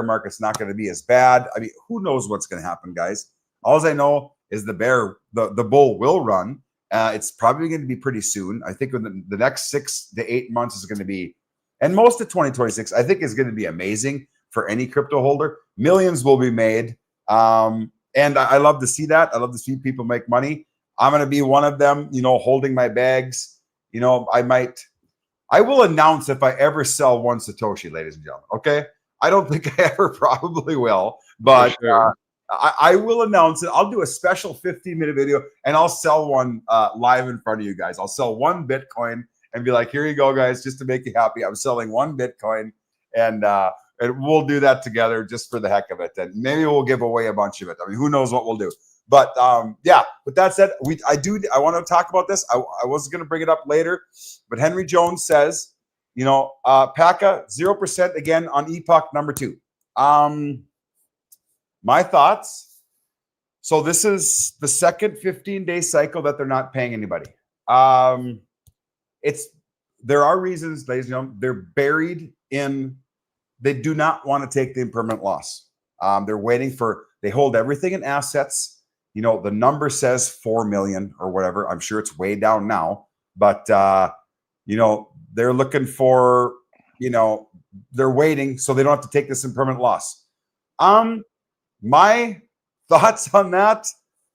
market's not going to be as bad. I mean, who knows what's going to happen, guys? All I know is the bull will run. It's probably going to be pretty soon. I think the next 6 to 8 months is going to be, and most of 2026, I think is going to be amazing for any crypto holder. Millions will be made. And I love to see that. I love to see people make money. I'm going to be one of them, holding my bags. I will announce if I ever sell one Satoshi, ladies and gentlemen. Okay. I don't think I ever probably will, but
sure.
I will announce it. I'll do a special 15-minute video and I'll sell one live in front of you guys. I'll sell one Bitcoin and be like, here you go, guys, just to make you happy. I'm selling one Bitcoin, and we'll do that together just for the heck of it. And maybe we'll give away a bunch of it. I mean, who knows what we'll do. But yeah, with that said, I want to talk about this. I was going to bring it up later, but Henry Jones says, PACA 0% again on epoch number 2. My thoughts. So this is the second 15-day cycle that they're not paying anybody. There are reasons, ladies and gentlemen. They're buried in. They do not want to take the impermanent loss. They're waiting they hold everything in assets. The number says 4 million or whatever. I'm sure it's way down now, but they're looking for, they're waiting so they don't have to take this impermanent loss. My thoughts on that,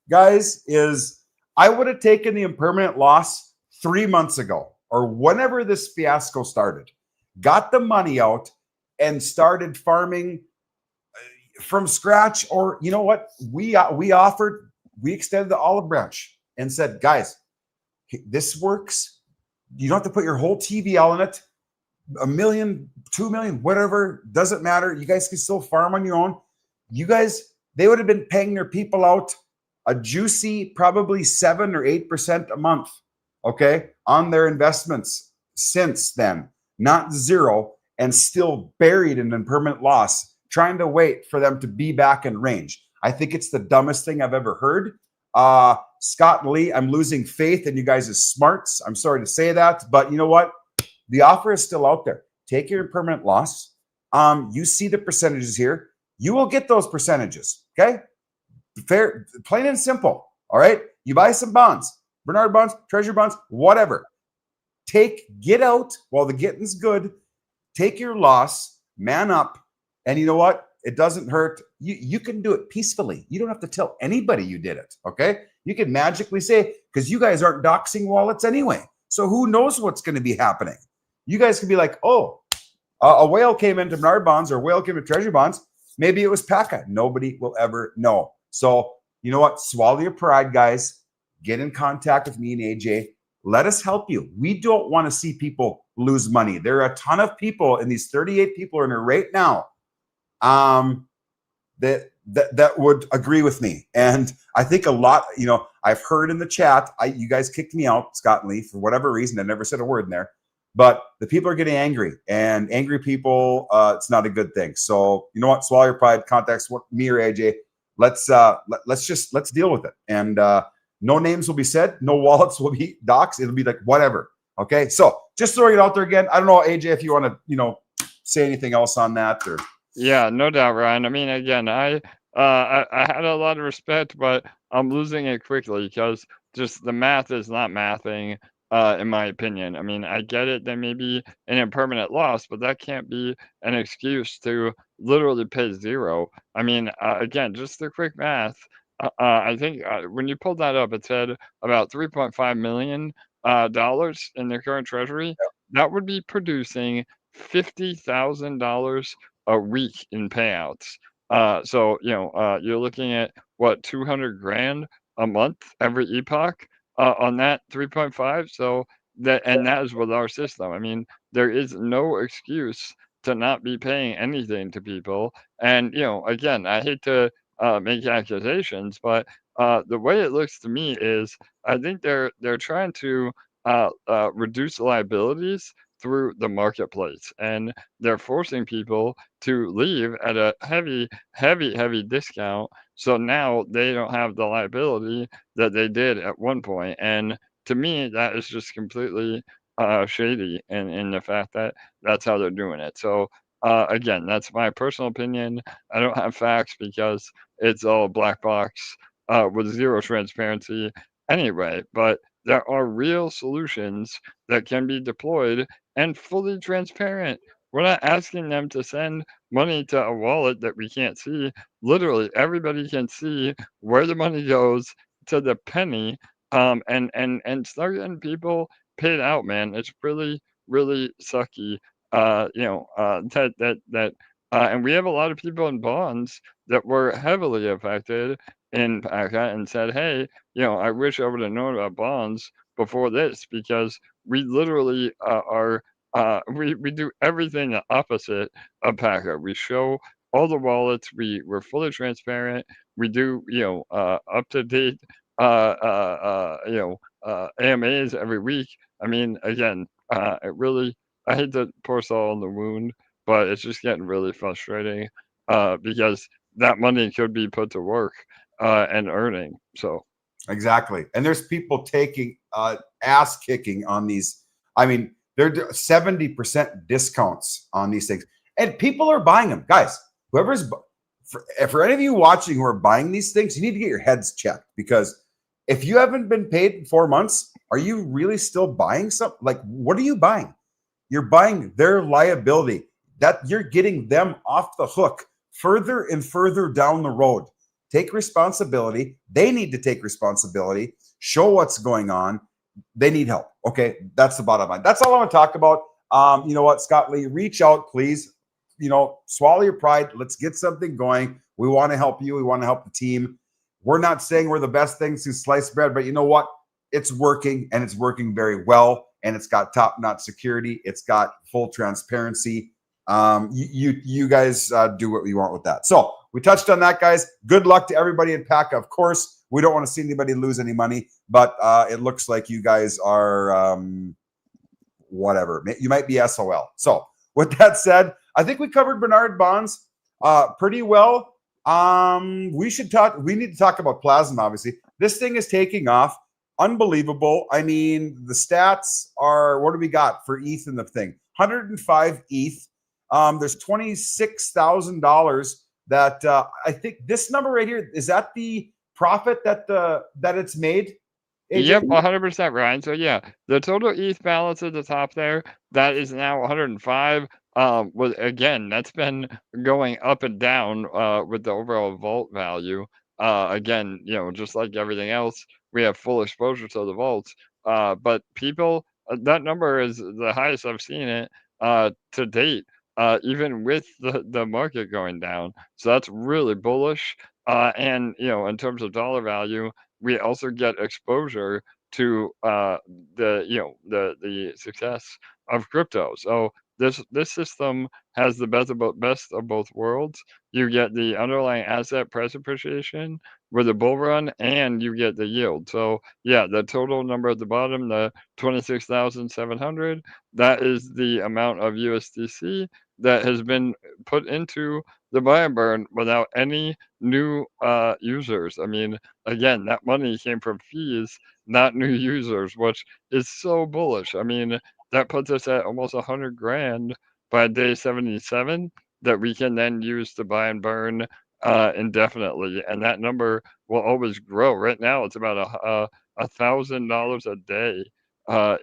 guys, is I would have taken the impermanent loss 3 months ago or whenever this fiasco started, got the money out and started farming from scratch. Or you know what? We extended the olive branch and said, guys, this works. You don't have to put your whole TVL in it. 1 million, 2 million, whatever, doesn't matter. You guys can still farm on your own. They would have been paying their people out a juicy, probably 7 or 8% a month, okay, on their investments since then, not zero, and still buried in impermanent loss, trying to wait for them to be back in range. I think it's the dumbest thing I've ever heard. Scott and Lee, I'm losing faith in you guys' smarts. I'm sorry to say that, but you know what? The offer is still out there. Take your impermanent loss. You see the percentages here. You will get those percentages, okay? Fair, plain and simple, all right? You buy some bonds, Bernard bonds, treasury bonds, whatever. Get out while the getting's good. Take your loss, man up, and you know what? It doesn't hurt. You can do it peacefully. You don't have to tell anybody you did it, okay? You can magically say, because you guys aren't doxing wallets anyway. So who knows what's going to be happening? You guys can be like, oh, a whale came into Bernard bonds or a whale came into treasury bonds. Maybe it was PACA. Nobody will ever know. So you know what? Swallow your pride, guys. Get in contact with me and AJ. Let us help you. We don't want to see people lose money. There are a ton of people, and these 38 people are in here right now, that would agree with me. And I think a lot, I've heard in the chat, you guys kicked me out, Scott and Lee, for whatever reason. I never said a word in there. But the people are getting angry, and angry people, it's not a good thing. So you know what? Swallow your pride. Contact me or AJ. Let's deal with it. And no names will be said. No wallets will be doxed. It'll be like whatever. Okay. So just throwing it out there again. I don't know, AJ, if you want to, say anything else on that or.
Yeah, no doubt, Ryan. I mean, again, I had a lot of respect, but I'm losing it quickly because just the math is not mathing, in my opinion. I mean, I get it, there may be an impermanent loss, but that can't be an excuse to literally pay zero. I mean, again, just the quick math. I think when you pulled that up, it said about $3.5 million dollars in the current treasury. That would be producing $50,000 a week in payouts. So you're looking at what, 200 grand a month every epoch on that 3.5. So that is with our system. I mean, there is no excuse to not be paying anything to people. And again, I hate to make accusations, but the way it looks to me is I think they're trying to reduce liabilities through the marketplace, and they're forcing people to leave at a heavy, heavy, heavy discount. So now they don't have the liability that they did at one point. And to me, that is just completely shady in the fact that that's how they're doing it. So again, that's my personal opinion. I don't have facts because it's all black box with zero transparency anyway. But there are real solutions that can be deployed and fully transparent. We're not asking them to send money to a wallet that we can't see. Literally, everybody can see where the money goes to the penny. And start getting people paid out, man. It's really, really sucky. And we have a lot of people in bonds that were heavily affected in PACA and said, hey, I wish I would have known about bonds before this, because we literally we do everything the opposite of PACA. We show all the wallets. We're fully transparent. We do up to date AMAs every week. I mean, again, I hate to pour salt on the wound, but it's just getting really frustrating because that money could be put to work and earning. So
exactly. And there's people taking ass kicking on these. I mean, they're 70% discounts on these things, and people are buying them, guys. Whoever's for any of you watching who are buying these things, you need to get your heads checked, because if you haven't been paid in 4 months, are you really still buying something? Like, what are you buying? You're buying their liability. That you're getting them off the hook further and further down the road. Take responsibility. They need to take responsibility. Show what's going on. They need help. Okay, that's the bottom line. That's all I want to talk about. You know what, Scott Lee, reach out, please. Swallow your pride. Let's get something going. We want to help you. We want to help the team. We're not saying we're the best things since sliced bread, but you know what? It's working, and it's working very well. And it's got top-notch security. It's got full transparency. You guys do what you want with that. So we touched on that, guys. Good luck to everybody in PACA. Of course, we don't want to see anybody lose any money, but it looks like you guys are whatever. You might be SOL. So with that said, I think we covered Bernard Bonds pretty well. We need to talk about Plazm, obviously. This thing is taking off. Unbelievable. I mean, the stats are, what do we got for ETH in the thing? 105 ETH. There's $26,000 that I think this number right here, is that the profit that it's made? AJ?
Yep, 100%, Ryan. So yeah, the total ETH balance at the top there, that is now 105. Again, that's been going up and down with the overall vault value. Again, just like everything else, we have full exposure to the vaults. But people, that number is the highest I've seen it to date. even with the market going down. So that's really bullish. And in terms of dollar value, we also get exposure to the success of crypto. So this system has the best of both worlds. You get the underlying asset price appreciation with the bull run, and you get the yield. So yeah, the total number at the bottom, the 26,700, that is the amount of USDC that has been put into the buy and burn without any new users. I mean, again, that money came from fees, not new users, which is so bullish. I mean, that puts us at almost 100 grand by day 77 that we can then use to buy and burn indefinitely, and that number will always grow. Right now, it's about $1,000 a day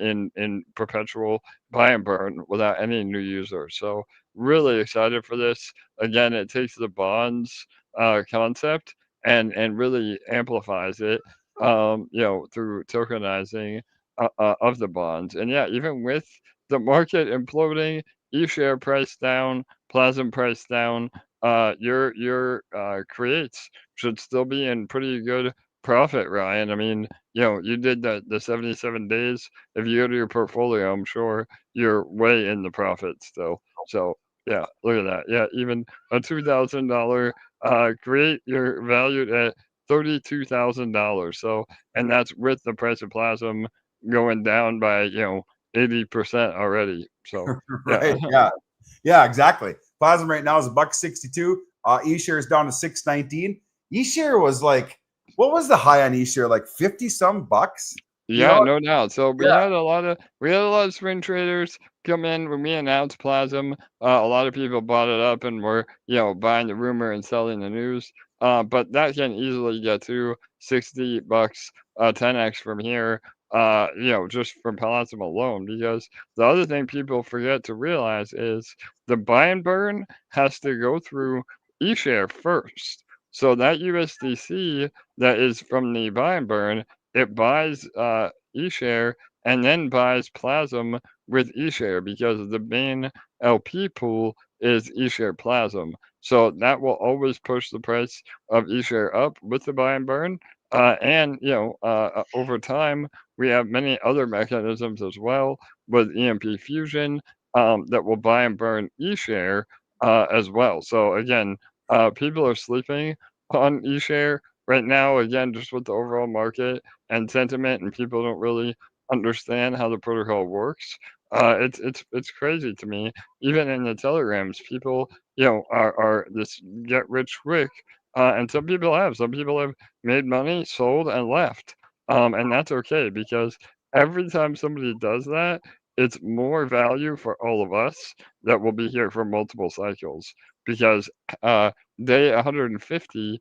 in perpetual buy and burn without any new users. So really excited for this. Again, it takes the bonds concept and really amplifies it, through tokenizing of the bonds. And yeah, even with the market imploding, ESHARE price down, Plazm price down, your creates should still be in pretty good profit, Ryan. I mean, you did the 77 days. If you go to your portfolio, I'm sure you're way in the profit still. So yeah, look at that. Yeah, even a $2,000 create, you're valued at $32,000. So, and that's with the price of Plazm going down by 80% already. So
Right.
yeah.
Yeah, exactly. Plasma right now is $1.62. eShare is down to $6.19. eShare was like, what was the high on eShare? Like 50 some bucks?
Yeah, no doubt. So we
Yeah.
had a lot of swing traders come in when we announced Plazm. A lot of people bought it up and were buying the rumor and selling the news. But that can easily get to $60, 10x from here. Just from Plazm alone. Because the other thing people forget to realize is the buy and burn has to go through eShare first. So that USDC that is from the buy and burn, it buys eShare and then buys Plazm with eShare because the main LP pool is eShare Plazm. So that will always push the price of eShare up with the buy and burn. And over time, we have many other mechanisms as well with EMP Fusion that will buy and burn eShare as well. So again, people are sleeping on eShare right now. Again, just with the overall market and sentiment, and people don't really understand how the protocol works. It's crazy to me. Even in the telegrams, people are this get rich quick, and some people have made money, sold, and left, and that's okay because every time somebody does that, it's more value for all of us that will be here for multiple cycles because day 150,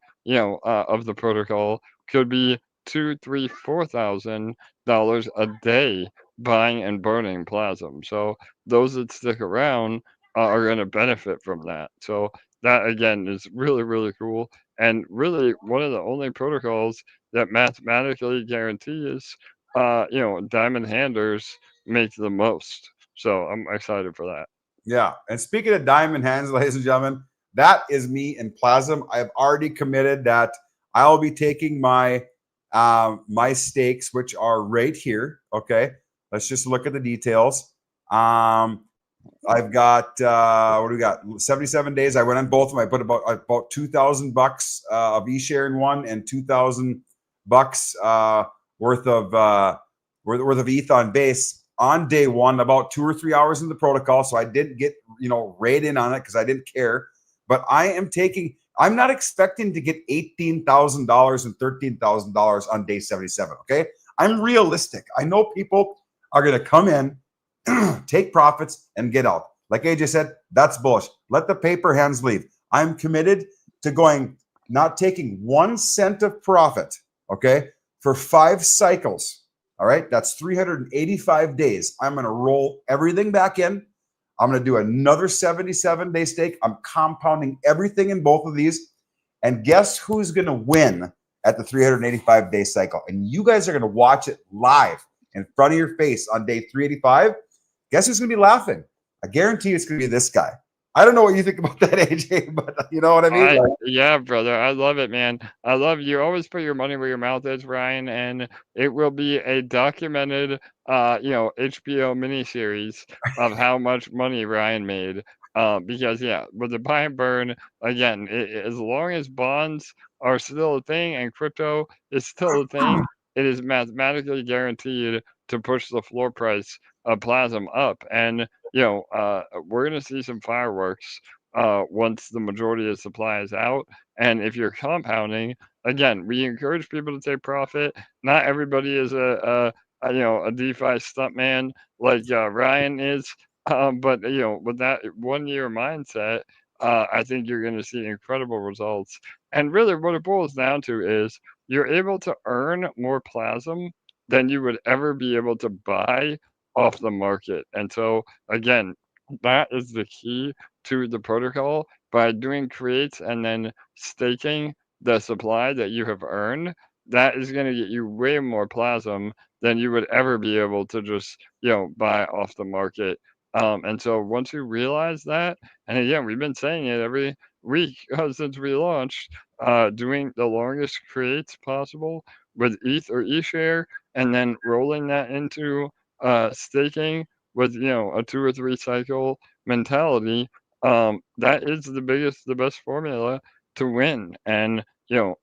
of the protocol could be $2, $3, $4,000 a day buying and burning Plazm. So those that stick around are going to benefit from that. So that again is really, really cool, and really one of the only protocols that mathematically guarantees, diamond handers make the most. So I'm excited for that.
Yeah. And speaking of diamond hands, ladies and gentlemen, that is me in Plasm. I've already committed that I'll be taking my my stakes, which are right here. Okay. Let's just look at the details. I've got what do we got? 77 days. I went on both of them. I put about $2,000 of eShare in one and $2,000 worth of ETH on base on day one, about 2 or 3 hours in the protocol. So I didn't get right in on it because I didn't care. But I'm not expecting to get $18,000 and $13,000 on day 77. Okay, I'm realistic. I know people are going to come in, take profits, and get out. Like AJ said, that's bullish. Let the paper hands leave. I'm committed to not taking 1 cent of profit, okay, for 5 cycles. All right, that's 385 days. I'm going to roll everything back in. I'm going to do another 77-day stake. I'm compounding everything in both of these. And guess who's going to win at the 385-day cycle? And you guys are going to watch it live in front of your face on day 385. Guess who's going to be laughing? I guarantee it's going to be this guy. I don't know what you think about that, AJ, but you know what I mean?
Yeah, brother, I love it, man. I love you always put your money where your mouth is, Ryan, and it will be a documented, HBO miniseries of how much money Ryan made. Because yeah, with the buy and burn, again, as long as bonds are still a thing and crypto is still a thing, it is mathematically guaranteed to push the floor price of Plasm up. And we're gonna see some fireworks once the majority of supply is out. And if you're compounding, again, we encourage people to take profit. Not everybody is a DeFi stuntman like Ryan is, but with that 1 year mindset, I think you're going to see incredible results. And really, what it boils down to is you're able to earn more plasm than you would ever be able to buy off the market. And so, again, that is the key to the protocol by doing creates and then staking the supply that you have earned. That is going to get you way more plasm than you would ever be able to just buy off the market. And so once you realize that, and again, we've been saying it every week since we launched, doing the longest creates possible with ETH or ESHARE, and then rolling that into staking with a 2 or 3 cycle mentality, that is the best formula to win. And I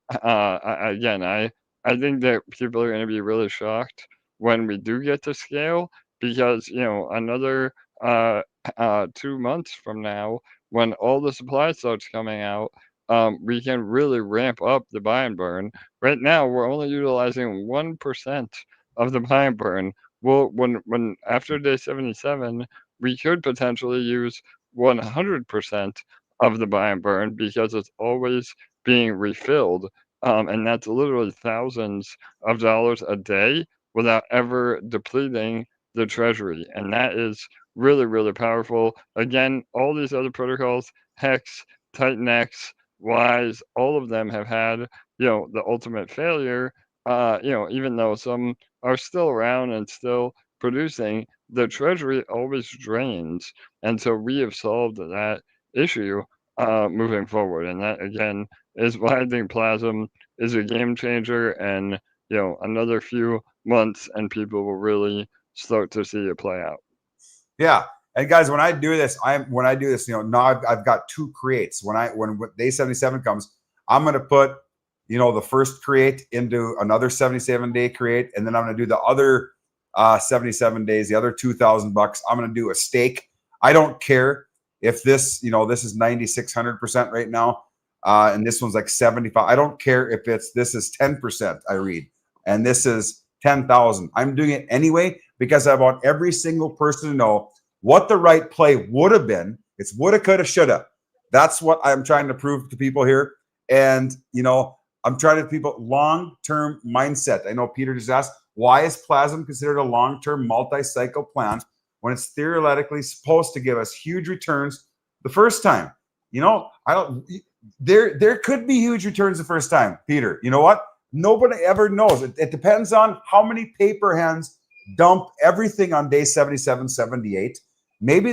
think that people are going to be really shocked when we do get to scale, because another 2 months from now, when all the supply starts coming out, we can really ramp up the buy and burn. Right now, we're only utilizing 1% of the buy and burn. Well, when after day 77, we could potentially use 100% of the buy and burn, because it's always being refilled. And that's literally thousands of dollars a day without ever depleting the treasury. And that is really, really powerful. Again, all these other protocols, Hex, TitanX, Wise, all of them have had, the ultimate failure. Even though some are still around and still producing, the treasury always drains. And so we have solved that issue moving forward. And that, again, is why I think Plasm is a game changer. And, another few months and people will really start to see it play out.
Yeah. And guys, when I do this, now I've got 2 creates. When day 77 comes, I'm going to put, the first create into another 77-day create, and then I'm going to do the other 77 days, the other $2,000. I'm going to do a stake. I don't care if this, this is 9,600% right now, and this one's like 75. I don't care if this is 10%. I read, and this is 10,000. I'm doing it anyway because I want every single person to know what the right play would have been. It's woulda, coulda, shoulda. That's what I'm trying to prove to people here. And, I'm trying to people long-term mindset. I know Peter just asked, why is Plazm considered a long-term multi-cycle plan when it's theoretically supposed to give us huge returns the first time? There could be huge returns the first time, Peter. You know what? Nobody ever knows. It depends on how many paper hands dump everything on day 77, 78. Maybe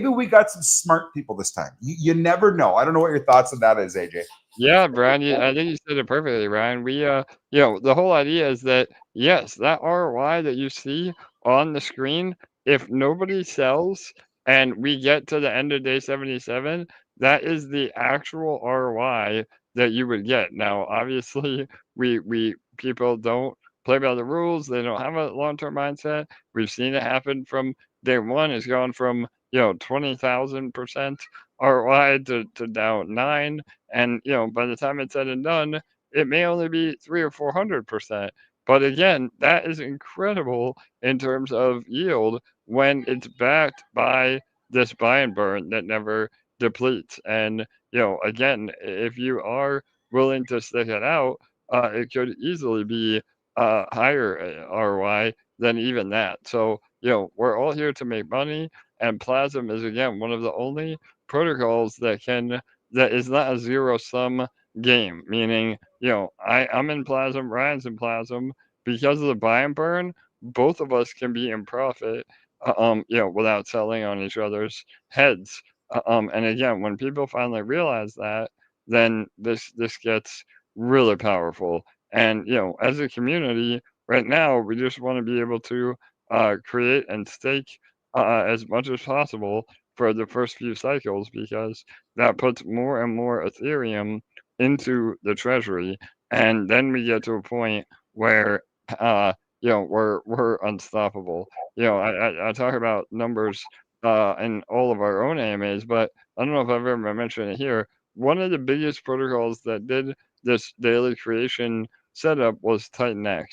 we got some smart people this time. You never know. I don't know what your thoughts on that is, AJ.
Yeah, Brian, I think you said it perfectly, Ryan. The whole idea is that, yes, that ROI that you see on the screen, if nobody sells and we get to the end of day 77, that is the actual ROI that you would get. Now, obviously, people don't play by the rules. They don't have a long-term mindset. We've seen it happen from day one. It's gone from, 20,000% ROI to down 9. And by the time it's said and done, it may only be 300 or 400%. But again, that is incredible in terms of yield when it's backed by this buy and burn that never depletes. And again, if you are willing to stick it out, it could easily be higher ROI than even that. So we're all here to make money, and Plasm is, again, one of the only protocols that is not a zero sum game, meaning, I'm in Plasm, Ryan's in Plasm. Because of the buy and burn, both of us can be in profit, without selling on each other's heads. And again, when people finally realize that, then this gets really powerful. And as a community, right now, we just want to be able to create and stake as much as possible for the first few cycles because that puts more and more Ethereum into the treasury, and then we get to a point where we're unstoppable. I talk about numbers in all of our own AMAs, but I don't know if I've ever mentioned it here. One of the biggest protocols that did this daily creation setup was TitanX.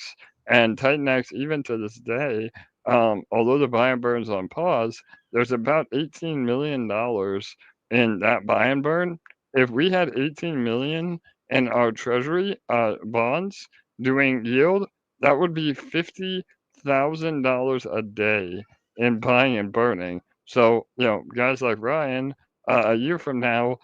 And TitanX, even to this day, although the buy and burn's on pause, there's about $18 million in that buy and burn. If we had 18 million in our treasury bonds doing yield, that would be $50,000 a day in buying and burning. So, guys like Ryan, a year from now,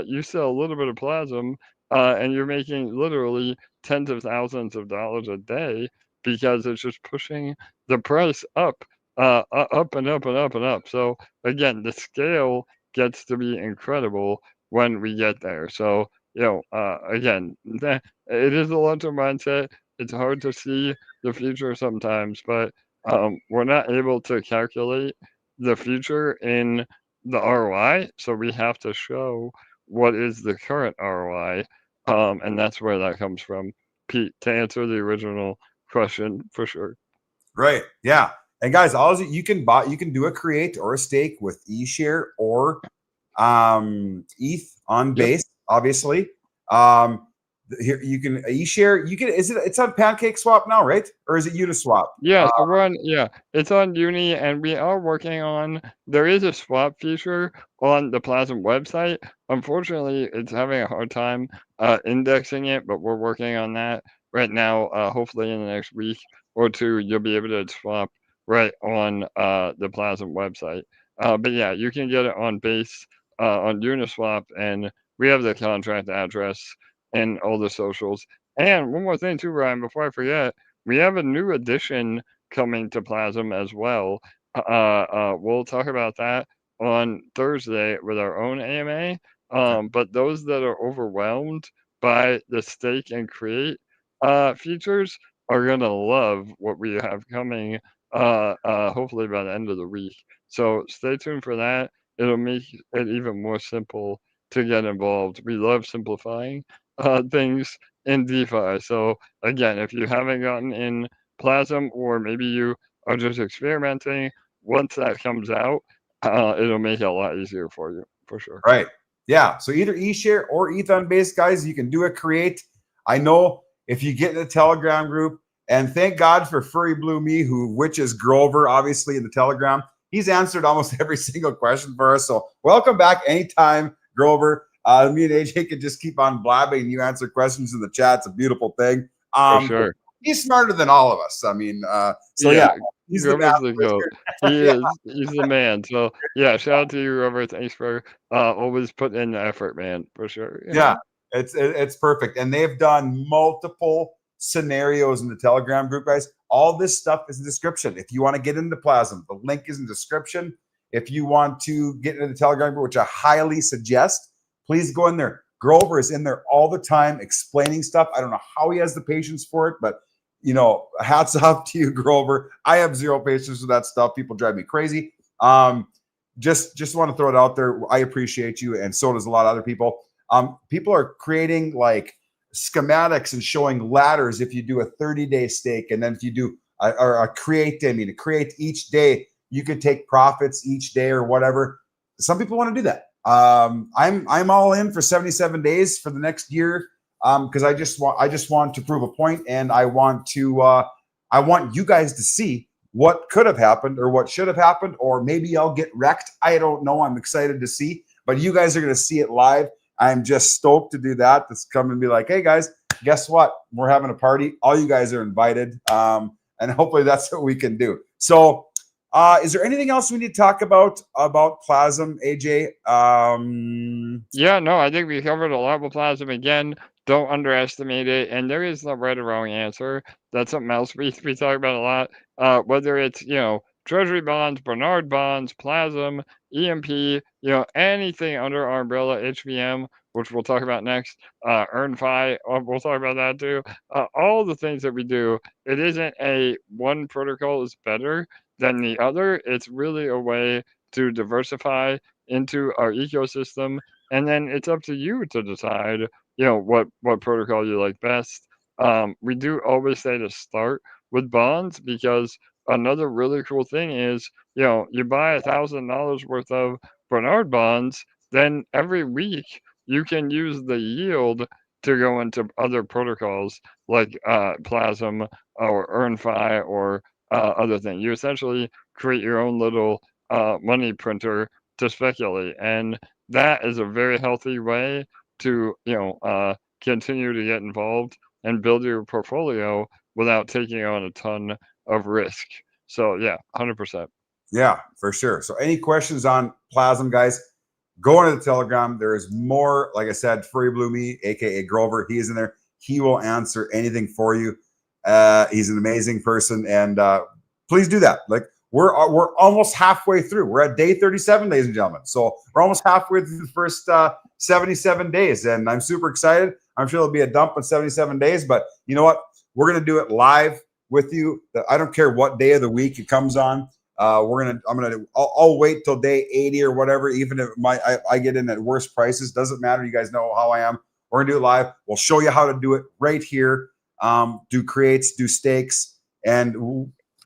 you sell a little bit of Plazm, and you're making literally tens of thousands of dollars a day because it's just pushing the price up, up and up and up and up. So again, the scale gets to be incredible when we get there. So, again, it is a long-term mindset. It's hard to see the future sometimes, but we're not able to calculate the future in the ROI, so we have to show what is the current ROI, and that's where that comes from, Pete, to answer the original question for sure.
Right. Yeah. And guys, you can do a create or a stake with eShare or ETH on base, obviously. Here you can eShare. It's on Pancake Swap now, right? Or is it Uniswap?
Yeah, so it's on Uni, and we are working on. There is a swap feature on the Plazm website. Unfortunately, it's having a hard time indexing it, but we're working on that right now. Hopefully, in the next week or two, you'll be able to swap right on the Plazm website. But yeah, you can get it on base on Uniswap, and we have the contract address and all the socials. And one more thing too, Ryan, before I forget. We have a new addition coming to Plazm as well. We'll talk about that on Thursday with our own AMA. But those that are overwhelmed by the stake and create features are going to love what we have coming, hopefully by the end of the week. So stay tuned for that. It'll make it even more simple to get involved. We love simplifying things in DeFi. So again, if you haven't gotten in Plazm or maybe you are just experimenting, once that comes out, it'll make it a lot easier for you, for sure.
Right. Yeah. So either eShare or ETH on base, guys, you can do a create. I know if you get in the Telegram group, and thank God for Furry Blue Me, which is Grover, obviously, in the Telegram. He's answered almost every single question for us. So welcome back anytime, Grover. Me and AJ could just keep on blabbing. You answer questions in the chat. It's a beautiful thing.
For sure.
He's smarter than all of us. I mean, yeah,
he's the goat. He is. He's the man. So yeah, shout out to you, Robert. Thanks for always putting in the effort, man. For sure.
Yeah, it's perfect. And they've done multiple scenarios in the Telegram group, guys. All this stuff is in the description. If you want to get into Plazm, the link is in the description. If you want to get into the Telegram group, which I highly suggest, please go in there. Grover is in there all the time explaining stuff. I don't know how he has the patience for it, but hats off to you, Grover. I have zero patience with that stuff. People drive me crazy. Just want to throw it out there. I appreciate you, and so does a lot of other people. People are creating like schematics and showing ladders if you do a 30-day stake, and then if you do a create each day, you could take profits each day or whatever. Some people want to do that. I'm all in for 77 days for the next year because I just want to prove a point, and I want you guys to see what could have happened or what should have happened, or maybe I'll get wrecked. I don't know. I'm excited to see, but you guys are going to see it live. I'm just stoked to do that. Let's come and be like, hey guys, guess what? We're having a party. All you guys are invited. And hopefully that's what we can do. So is there anything else we need to talk about Plazm, AJ?
Yeah, no, I think we covered a lot with Plazm. Again, don't underestimate it. And there is no right or wrong answer. That's something else we talk about a lot. Whether it's, treasury bonds, Bernard bonds, Plazm, EMP, anything under our umbrella, HVM, which we'll talk about next, EarnFi, we'll talk about that too. All the things that we do, it isn't a one protocol is better than the other. It's really a way to diversify into our ecosystem, and then it's up to you to decide, what protocol you like best. We do always say to start with bonds because another really cool thing is, you buy $1,000 worth of Bernard bonds, then every week you can use the yield to go into other protocols like Plazm or EarnFi or other things. You essentially create your own little money printer to speculate, and that is a very healthy way to continue to get involved and build your portfolio without taking on a ton of risk. So yeah, 100%.
Yeah, for sure. So any questions on Plazm, guys, go into the Telegram. There is more, like I said, Free Blue Me, aka Grover. He is in there. He will answer anything for you. He's an amazing person, and please do that. Like we're almost halfway through. We're at day 37, ladies and gentlemen. So we're almost halfway through the first 77 days, and I'm super excited. I'm sure there'll be a dump in 77 days, but you know what? We're gonna do it live with you. I don't care what day of the week it comes on. I'll wait till day 80 or whatever, even if I get in at worse prices. Doesn't matter. You guys know how I am. We're gonna do it live. We'll show you how to do it right here. Do creates, do stakes, and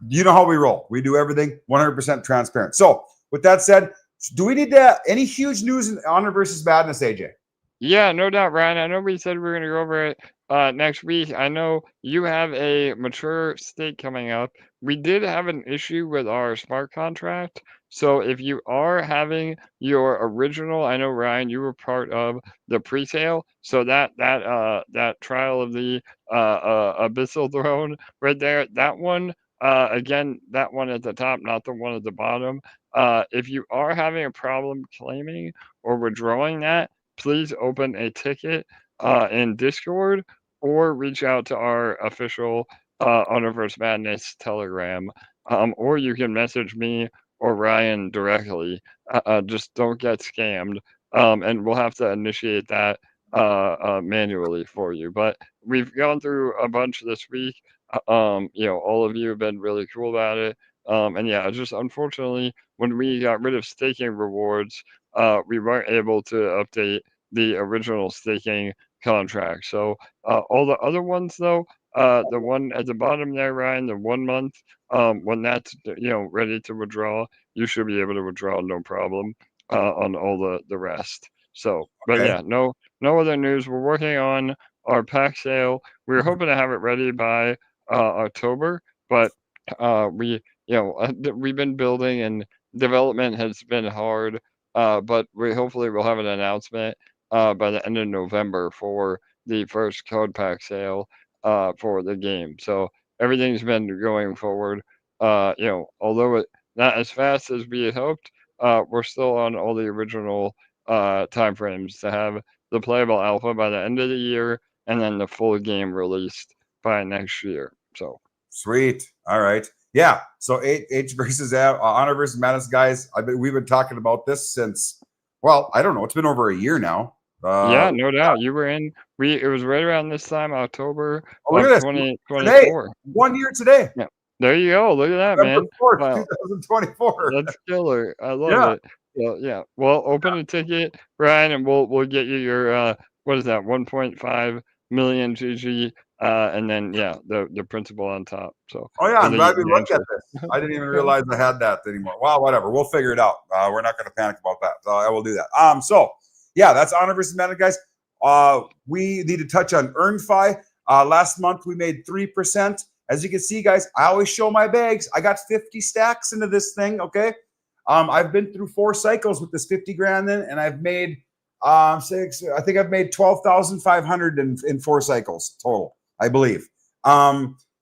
you know how we roll. We do everything 100% transparent. So with that said, do we need any huge news in Honor versus Madness, AJ?
Yeah, no doubt, Ryan. I know we said we were going to go over it next week. I know you have a mature stake coming up. We did have an issue with our smart contract. So if you are having your original, I know, Ryan, you were part of the pre-sale. So that trial of the abyssal throne right there, that one, again, that one at the top, not the one at the bottom. If you are having a problem claiming or withdrawing that, please open a ticket in Discord or reach out to our official Universe Madness Telegram. Or you can message me or Ryan directly. Just don't get scammed. And we'll have to initiate that manually for you. But we've gone through a bunch this week. All of you have been really cool about it. And yeah, just unfortunately, when we got rid of staking rewards, we weren't able to update the original staking contract. So all the other ones, though, the one at the bottom there, Ryan, the 1 month, when that's ready to withdraw, you should be able to withdraw no problem on all the rest. So, but
Okay.
yeah, no other news. We're working on our pack sale. We were hoping to have it ready by October, but we've been building and development has been hard. But hopefully we'll have an announcement by the end of November for the first code pack sale for the game. So everything's been going forward. Although it not as fast as we had hoped, we're still on all the original timeframes to have the playable alpha by the end of the year and then the full game released by next year. So
sweet. All right. Yeah. So H versus Honor versus Madness, guys. We've been talking about this since, well, I don't know. It's been over a year now.
yeah, no doubt. You were in. It was right around this time, October
look
of
at this.
2024.
1 year today.
Yeah. There you go. Look at that,
November
man.
4th,
Wow.
2024.
That's killer. I love it. Well, yeah. Well, open a ticket, Ryan, and we'll get you your what is that, 1.5 million GG, and then the principal on top. So
Oh yeah, I'm glad we looked at
interest.
this. I didn't even realize I had that anymore. Well, whatever. We'll figure it out. We're not going to panic about that. I will do that. So yeah, that's Honor versus Madness, guys. We need to touch on EarnFi. Last month we made 3%. As you can see, guys, I always show my bags. I got 50 stacks into this thing. Okay. I've been through 4 cycles with this 50 grand in, and I've made I think I've made 12,500 in 4 cycles total, I believe.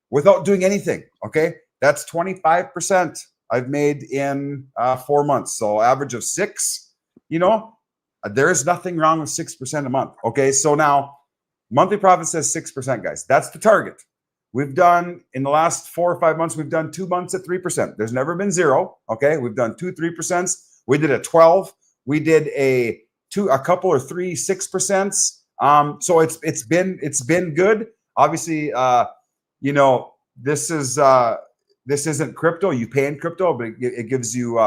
Without doing anything. Okay. That's 25% I've made in 4 months. So average of 6, there is nothing wrong with 6% a month. Okay. So now monthly profit says 6%, guys. That's the target. We've done in the last 4 or 5 months, we've done 2 months at 3%. There's never been 0. Okay. We've done 2 3%. We did a 12. We did a couple or 3 6%. So it's been good. Obviously, you know, this isn't crypto. You pay in crypto, but it gives you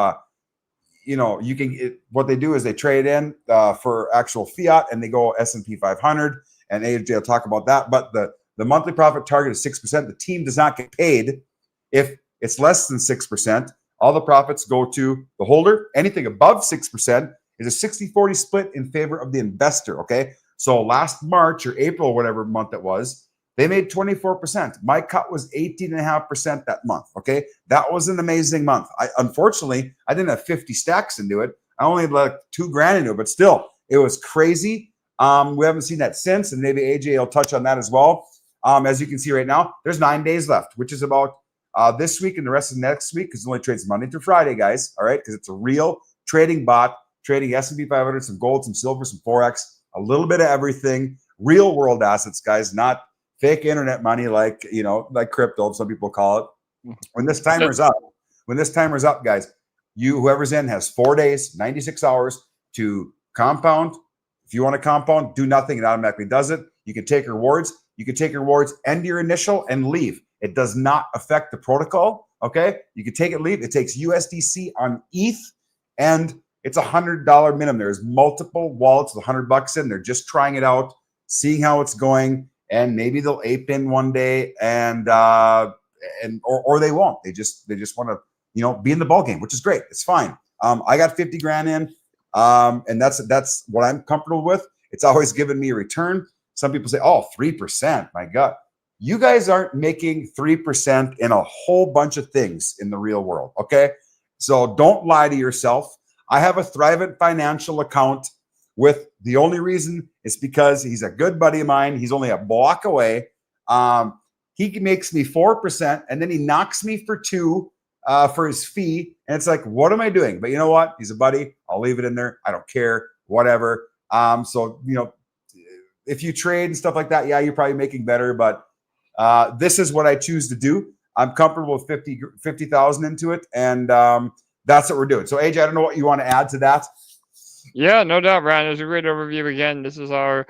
you know, you can what they do is they trade in for actual fiat, and they go S&P 500, and AJ will talk about that. But the monthly profit target is 6%. The team does not get paid if it's less than 6%. All the profits go to the holder. Anything above 6% is a 60-40 split in favor of the investor. Okay, so last March or April, whatever month it was, they made 24%. My cut was 18.5% that month. Okay, that was an amazing month. Unfortunately, I didn't have 50 stacks into it. I only had like $2,000 into it, but still, it was crazy. We haven't seen that since, and maybe AJ will touch on that as well. As you can see right now, there's 9 days left, which is about this week and the rest of next week, because it only trades Monday through Friday, guys. All right, because it's a real trading bot, trading S&P 500, some gold, some silver, some forex, a little bit of everything. Real world assets, guys, not fake internet money like, you know, like crypto, some people call it. When this timer's up, guys, whoever's in has 4 days, 96 hours to compound. If you want to compound, do nothing, it automatically does it. You can take rewards. You can take rewards, end your initial, and leave. It does not affect the protocol. Okay, you can take it, leave. It takes USDC on ETH, and it's $100 minimum. There's multiple wallets with $100 in. They're just trying it out, seeing how it's going. And maybe they'll ape in one day, and or they won't. They just want to, you know, be in the ball game, which is great. It's fine. I got 50 grand in, and that's what I'm comfortable with. It's always given me a return. Some people say, "Oh, 3%, my God." You guys aren't making 3% in a whole bunch of things in the real world. Okay, so don't lie to yourself. I have a Thrivent Financial account. With the only reason is because he's a good buddy of mine. He's only a block away. He makes me 4%, and then he knocks me for 2 for his fee. And it's like, what am I doing? But you know what? He's a buddy. I'll leave it in there. I don't care. Whatever. So you know, if you trade and stuff like that, yeah, you're probably making better. But this is what I choose to do. I'm comfortable with 50,000 into it, and that's what we're doing. So AJ, I don't know what you want to add to that.
Yeah, no doubt, Ryan. It was a great overview. Again, this is our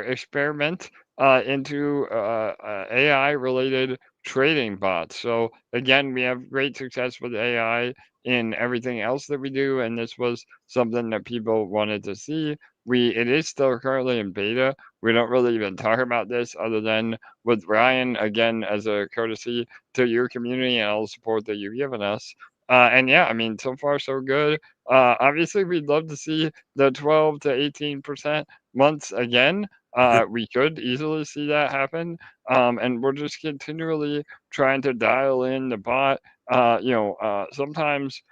experiment into AI-related trading bots. So again, we have great success with AI in everything else that we do, and this was something that people wanted to see. It is still currently in beta. We don't really even talk about this other than with Ryan, again, as a courtesy to your community and all the support that you've given us. And yeah, I mean, so far so good. Obviously, we'd love to see the 12 to 18% months again. We could easily see that happen. And we're just continually trying to dial in the bot. Sometimes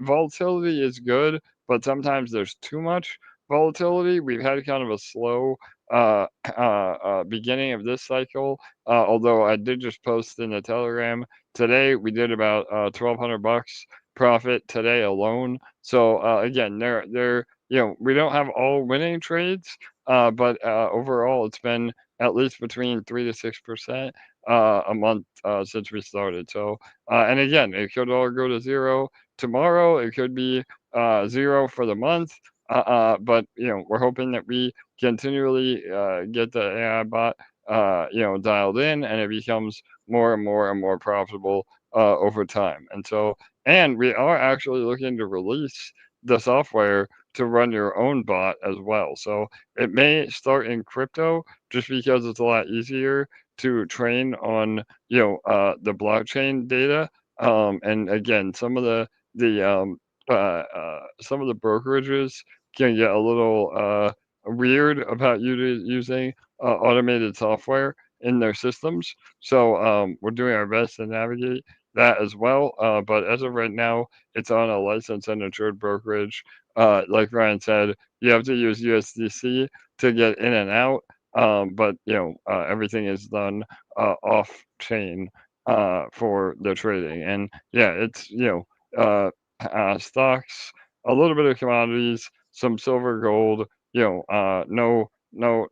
volatility is good, but sometimes there's too much volatility. We've had kind of a slow beginning of this cycle. Although I did just post in the Telegram today, we did about $1,200 profit today alone. So again, we don't have all winning trades, but overall it's been at least between 3 to 6% a month since we started. So and again, it could all go to zero tomorrow. It could be 0 for the month. But we're hoping that we continually get the AI bot dialed in, and it becomes more and more and more profitable over time. And we are actually looking to release the software to run your own bot as well. So it may start in crypto just because it's a lot easier to train on the blockchain data. And again, some of the brokerages can get a little weird about using automated software in their systems. So we're doing our best to navigate that as well. But as of right now, it's on a licensed and insured brokerage. Like Ryan said, you have to use USDC to get in and out. But everything is done off chain for the trading. And yeah, it's stocks, a little bit of commodities, some silver, gold.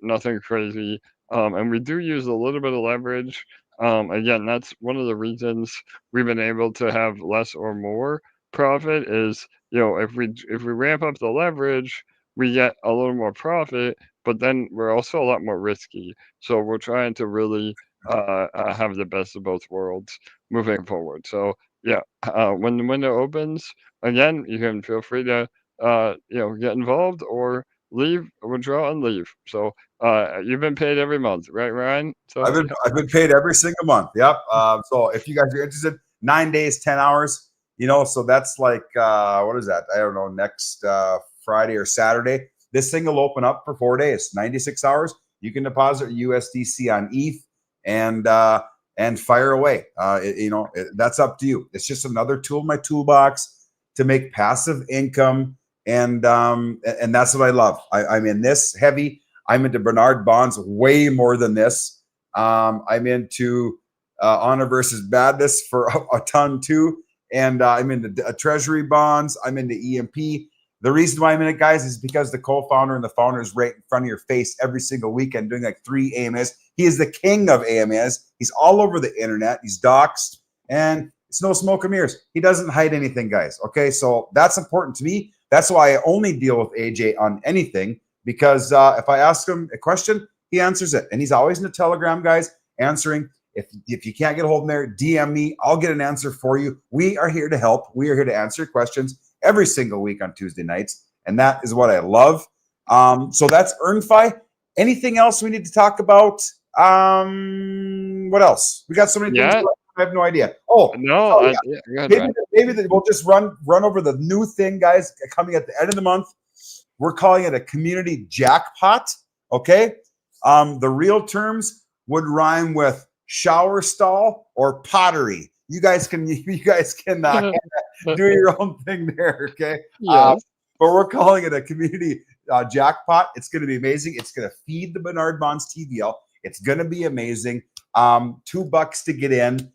Nothing crazy. And we do use a little bit of leverage. Again, that's one of the reasons we've been able to have less or more profit is, if we ramp up the leverage, we get a little more profit, but then we're also a lot more risky. So we're trying to really have the best of both worlds moving forward. So yeah, when the window opens again, you can feel free to get involved or leave, withdraw, and leave. So you've been paid every month, right, Ryan? So
I've been paid every single month. Yep. So if you guys are interested, 9 days, 10 hours. So that's like what is that? I don't know. Next Friday or Saturday, this thing will open up for 4 days, 96 hours. You can deposit USDC on ETH and fire away. That's up to you. It's just another tool in my toolbox to make passive income, and that's what I love. I'm in this heavy. I'm into Bernard bonds way more than this. I'm into honor versus badness for a ton too, and I'm into treasury bonds. I'm into EMP. The reason why I'm in it, guys, is because the co-founder and the founder is right in front of your face every single weekend doing like 3 AMAs. He is the king of AMAs. He's all over the internet. He's doxxed, and it's no smoke and mirrors. He doesn't hide anything, guys. Okay, so that's important to me. That's why I only deal with AJ on anything, because if I ask him a question, he answers it. And he's always in the Telegram, guys, answering. If you can't get a hold of him there, DM me. I'll get an answer for you. We are here to help. We are here to answer questions every single week on Tuesday nights. And that is what I love. So that's EarnFi. Anything else we need to talk about? What else? We got so many things. I have no idea.
No,
maybe we'll just run over the new thing, guys, coming at the end of the month. We're calling it a community jackpot. Okay. The real terms would rhyme with shower stall or pottery. You guys can do your own thing there. Okay.
Yes.
But we're calling it a community jackpot. It's going to be amazing. It's going to feed the Bernard Bonds TVL. It's going to be amazing. $2 to get in.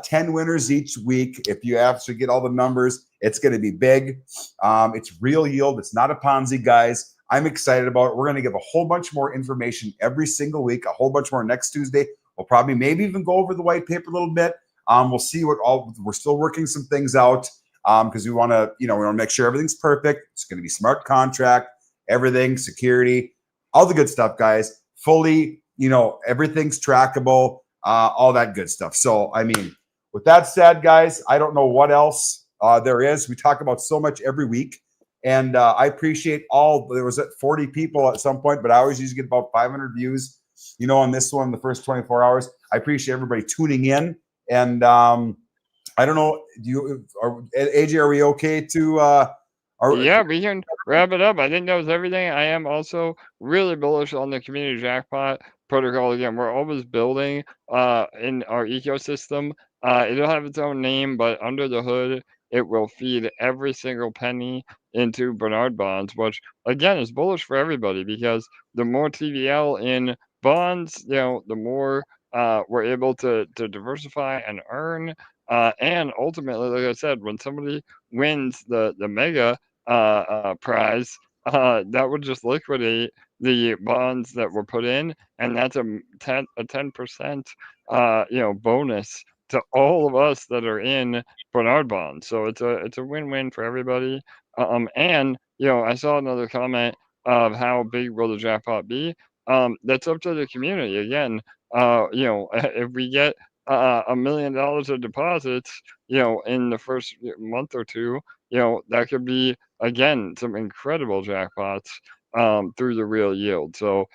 10 winners each week. If you actually get all the numbers, it's going to be big. It's real yield. It's not a Ponzi, guys. I'm excited about it. We're going to give a whole bunch more information every single week, a whole bunch more next Tuesday. We'll probably maybe even go over the white paper a little bit. We'll see we're still working some things out because we want to make sure everything's perfect. It's going to be smart contract, everything, security, all the good stuff, guys. Fully, everything's trackable. All that good stuff. So, with that said, guys, I don't know what else there is. We talk about so much every week, and I appreciate there was 40 people at some point, but I always usually get about 500 views, on this one, the first 24 hours. I appreciate everybody tuning in, and I don't know, AJ, are we okay to
yeah, we can wrap it up. I think that was everything. I am also really bullish on the community jackpot protocol. Again, we're always building in our ecosystem. It'll have its own name, but under the hood, it will feed every single penny into Bernard bonds, which again is bullish for everybody because the more TVL in bonds, the more we're able to diversify and earn. And ultimately, like I said, when somebody wins the mega prize, that would just liquidate the bonds that were put in, and that's a 10% bonus to all of us that are in Bernard bonds. So it's a win-win for everybody. And I saw another comment of how big will the jackpot be. That's up to the community. Again, if we get $1 million of deposits, in the first month or two, that could be again some incredible jackpots through the real yield. So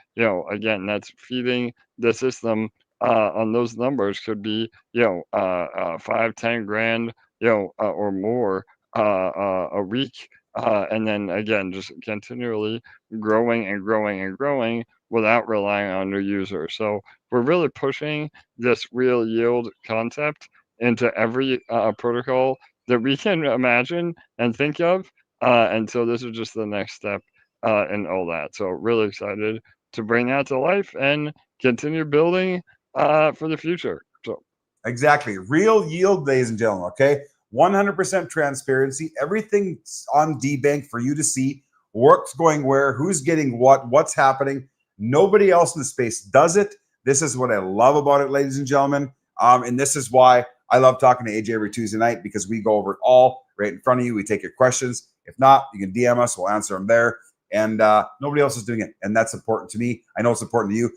again, that's feeding the system on those numbers could be 5-10 grand or more a week, and then again just continually growing and growing and growing without relying on new users. So we're really pushing this real yield concept into every protocol that we can imagine and think of. And so this is just the next step in all that. So really excited to bring that to life and continue building for the future. So
exactly. Real yield, ladies and gentlemen, okay? 100% transparency. Everything's on DBank for you to see. What's going where, who's getting what's happening. Nobody else in the space does it. This is what I love about it, ladies and gentlemen. And this is why I love talking to AJ every Tuesday night, because we go over it all right in front of you. We take your questions. If not, you can DM us. We'll answer them there. And nobody else is doing it. And that's important to me. I know it's important to you.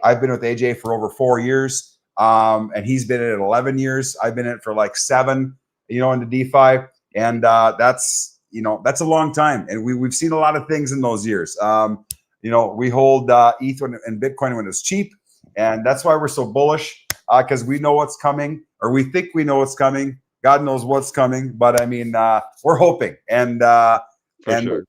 I've been with AJ for over 4 years. And he's been in it 11 years. I've been in it for like 7, into DeFi. And that's a long time. And we've seen a lot of things in those years. We hold ETH and Bitcoin when it's cheap. And that's why we're so bullish, because we know what's coming, or we think we know what's coming. God knows what's coming. But I mean, we're hoping. And
Sure.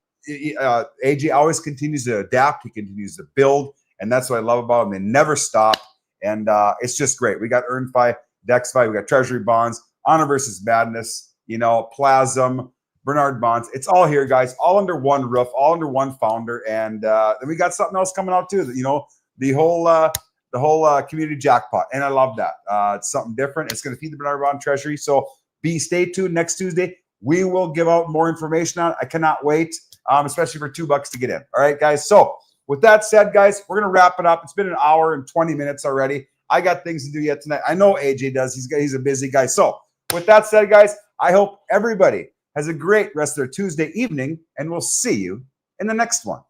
AJ always continues to adapt. He continues to build. And that's what I love about him. They never stop. And it's just great. We got EarnFi, DexFi, we got treasury bonds, honor versus madness, Plazm, Bernard bonds. It's all here, guys, all under one roof, all under one founder. And then we got something else coming out too, the whole community jackpot. And I love that. It's something different. It's going to feed the Bernard bond treasury. So stay tuned next Tuesday. We will give out more information on it. I cannot wait, especially for $2 to get in. All right, guys. So with that said, guys, we're going to wrap it up. It's been an hour and 20 minutes already. I got things to do yet tonight. I know AJ does. He's a busy guy. So with that said, guys, I hope everybody has a great rest of their Tuesday evening, and we'll see you in the next one.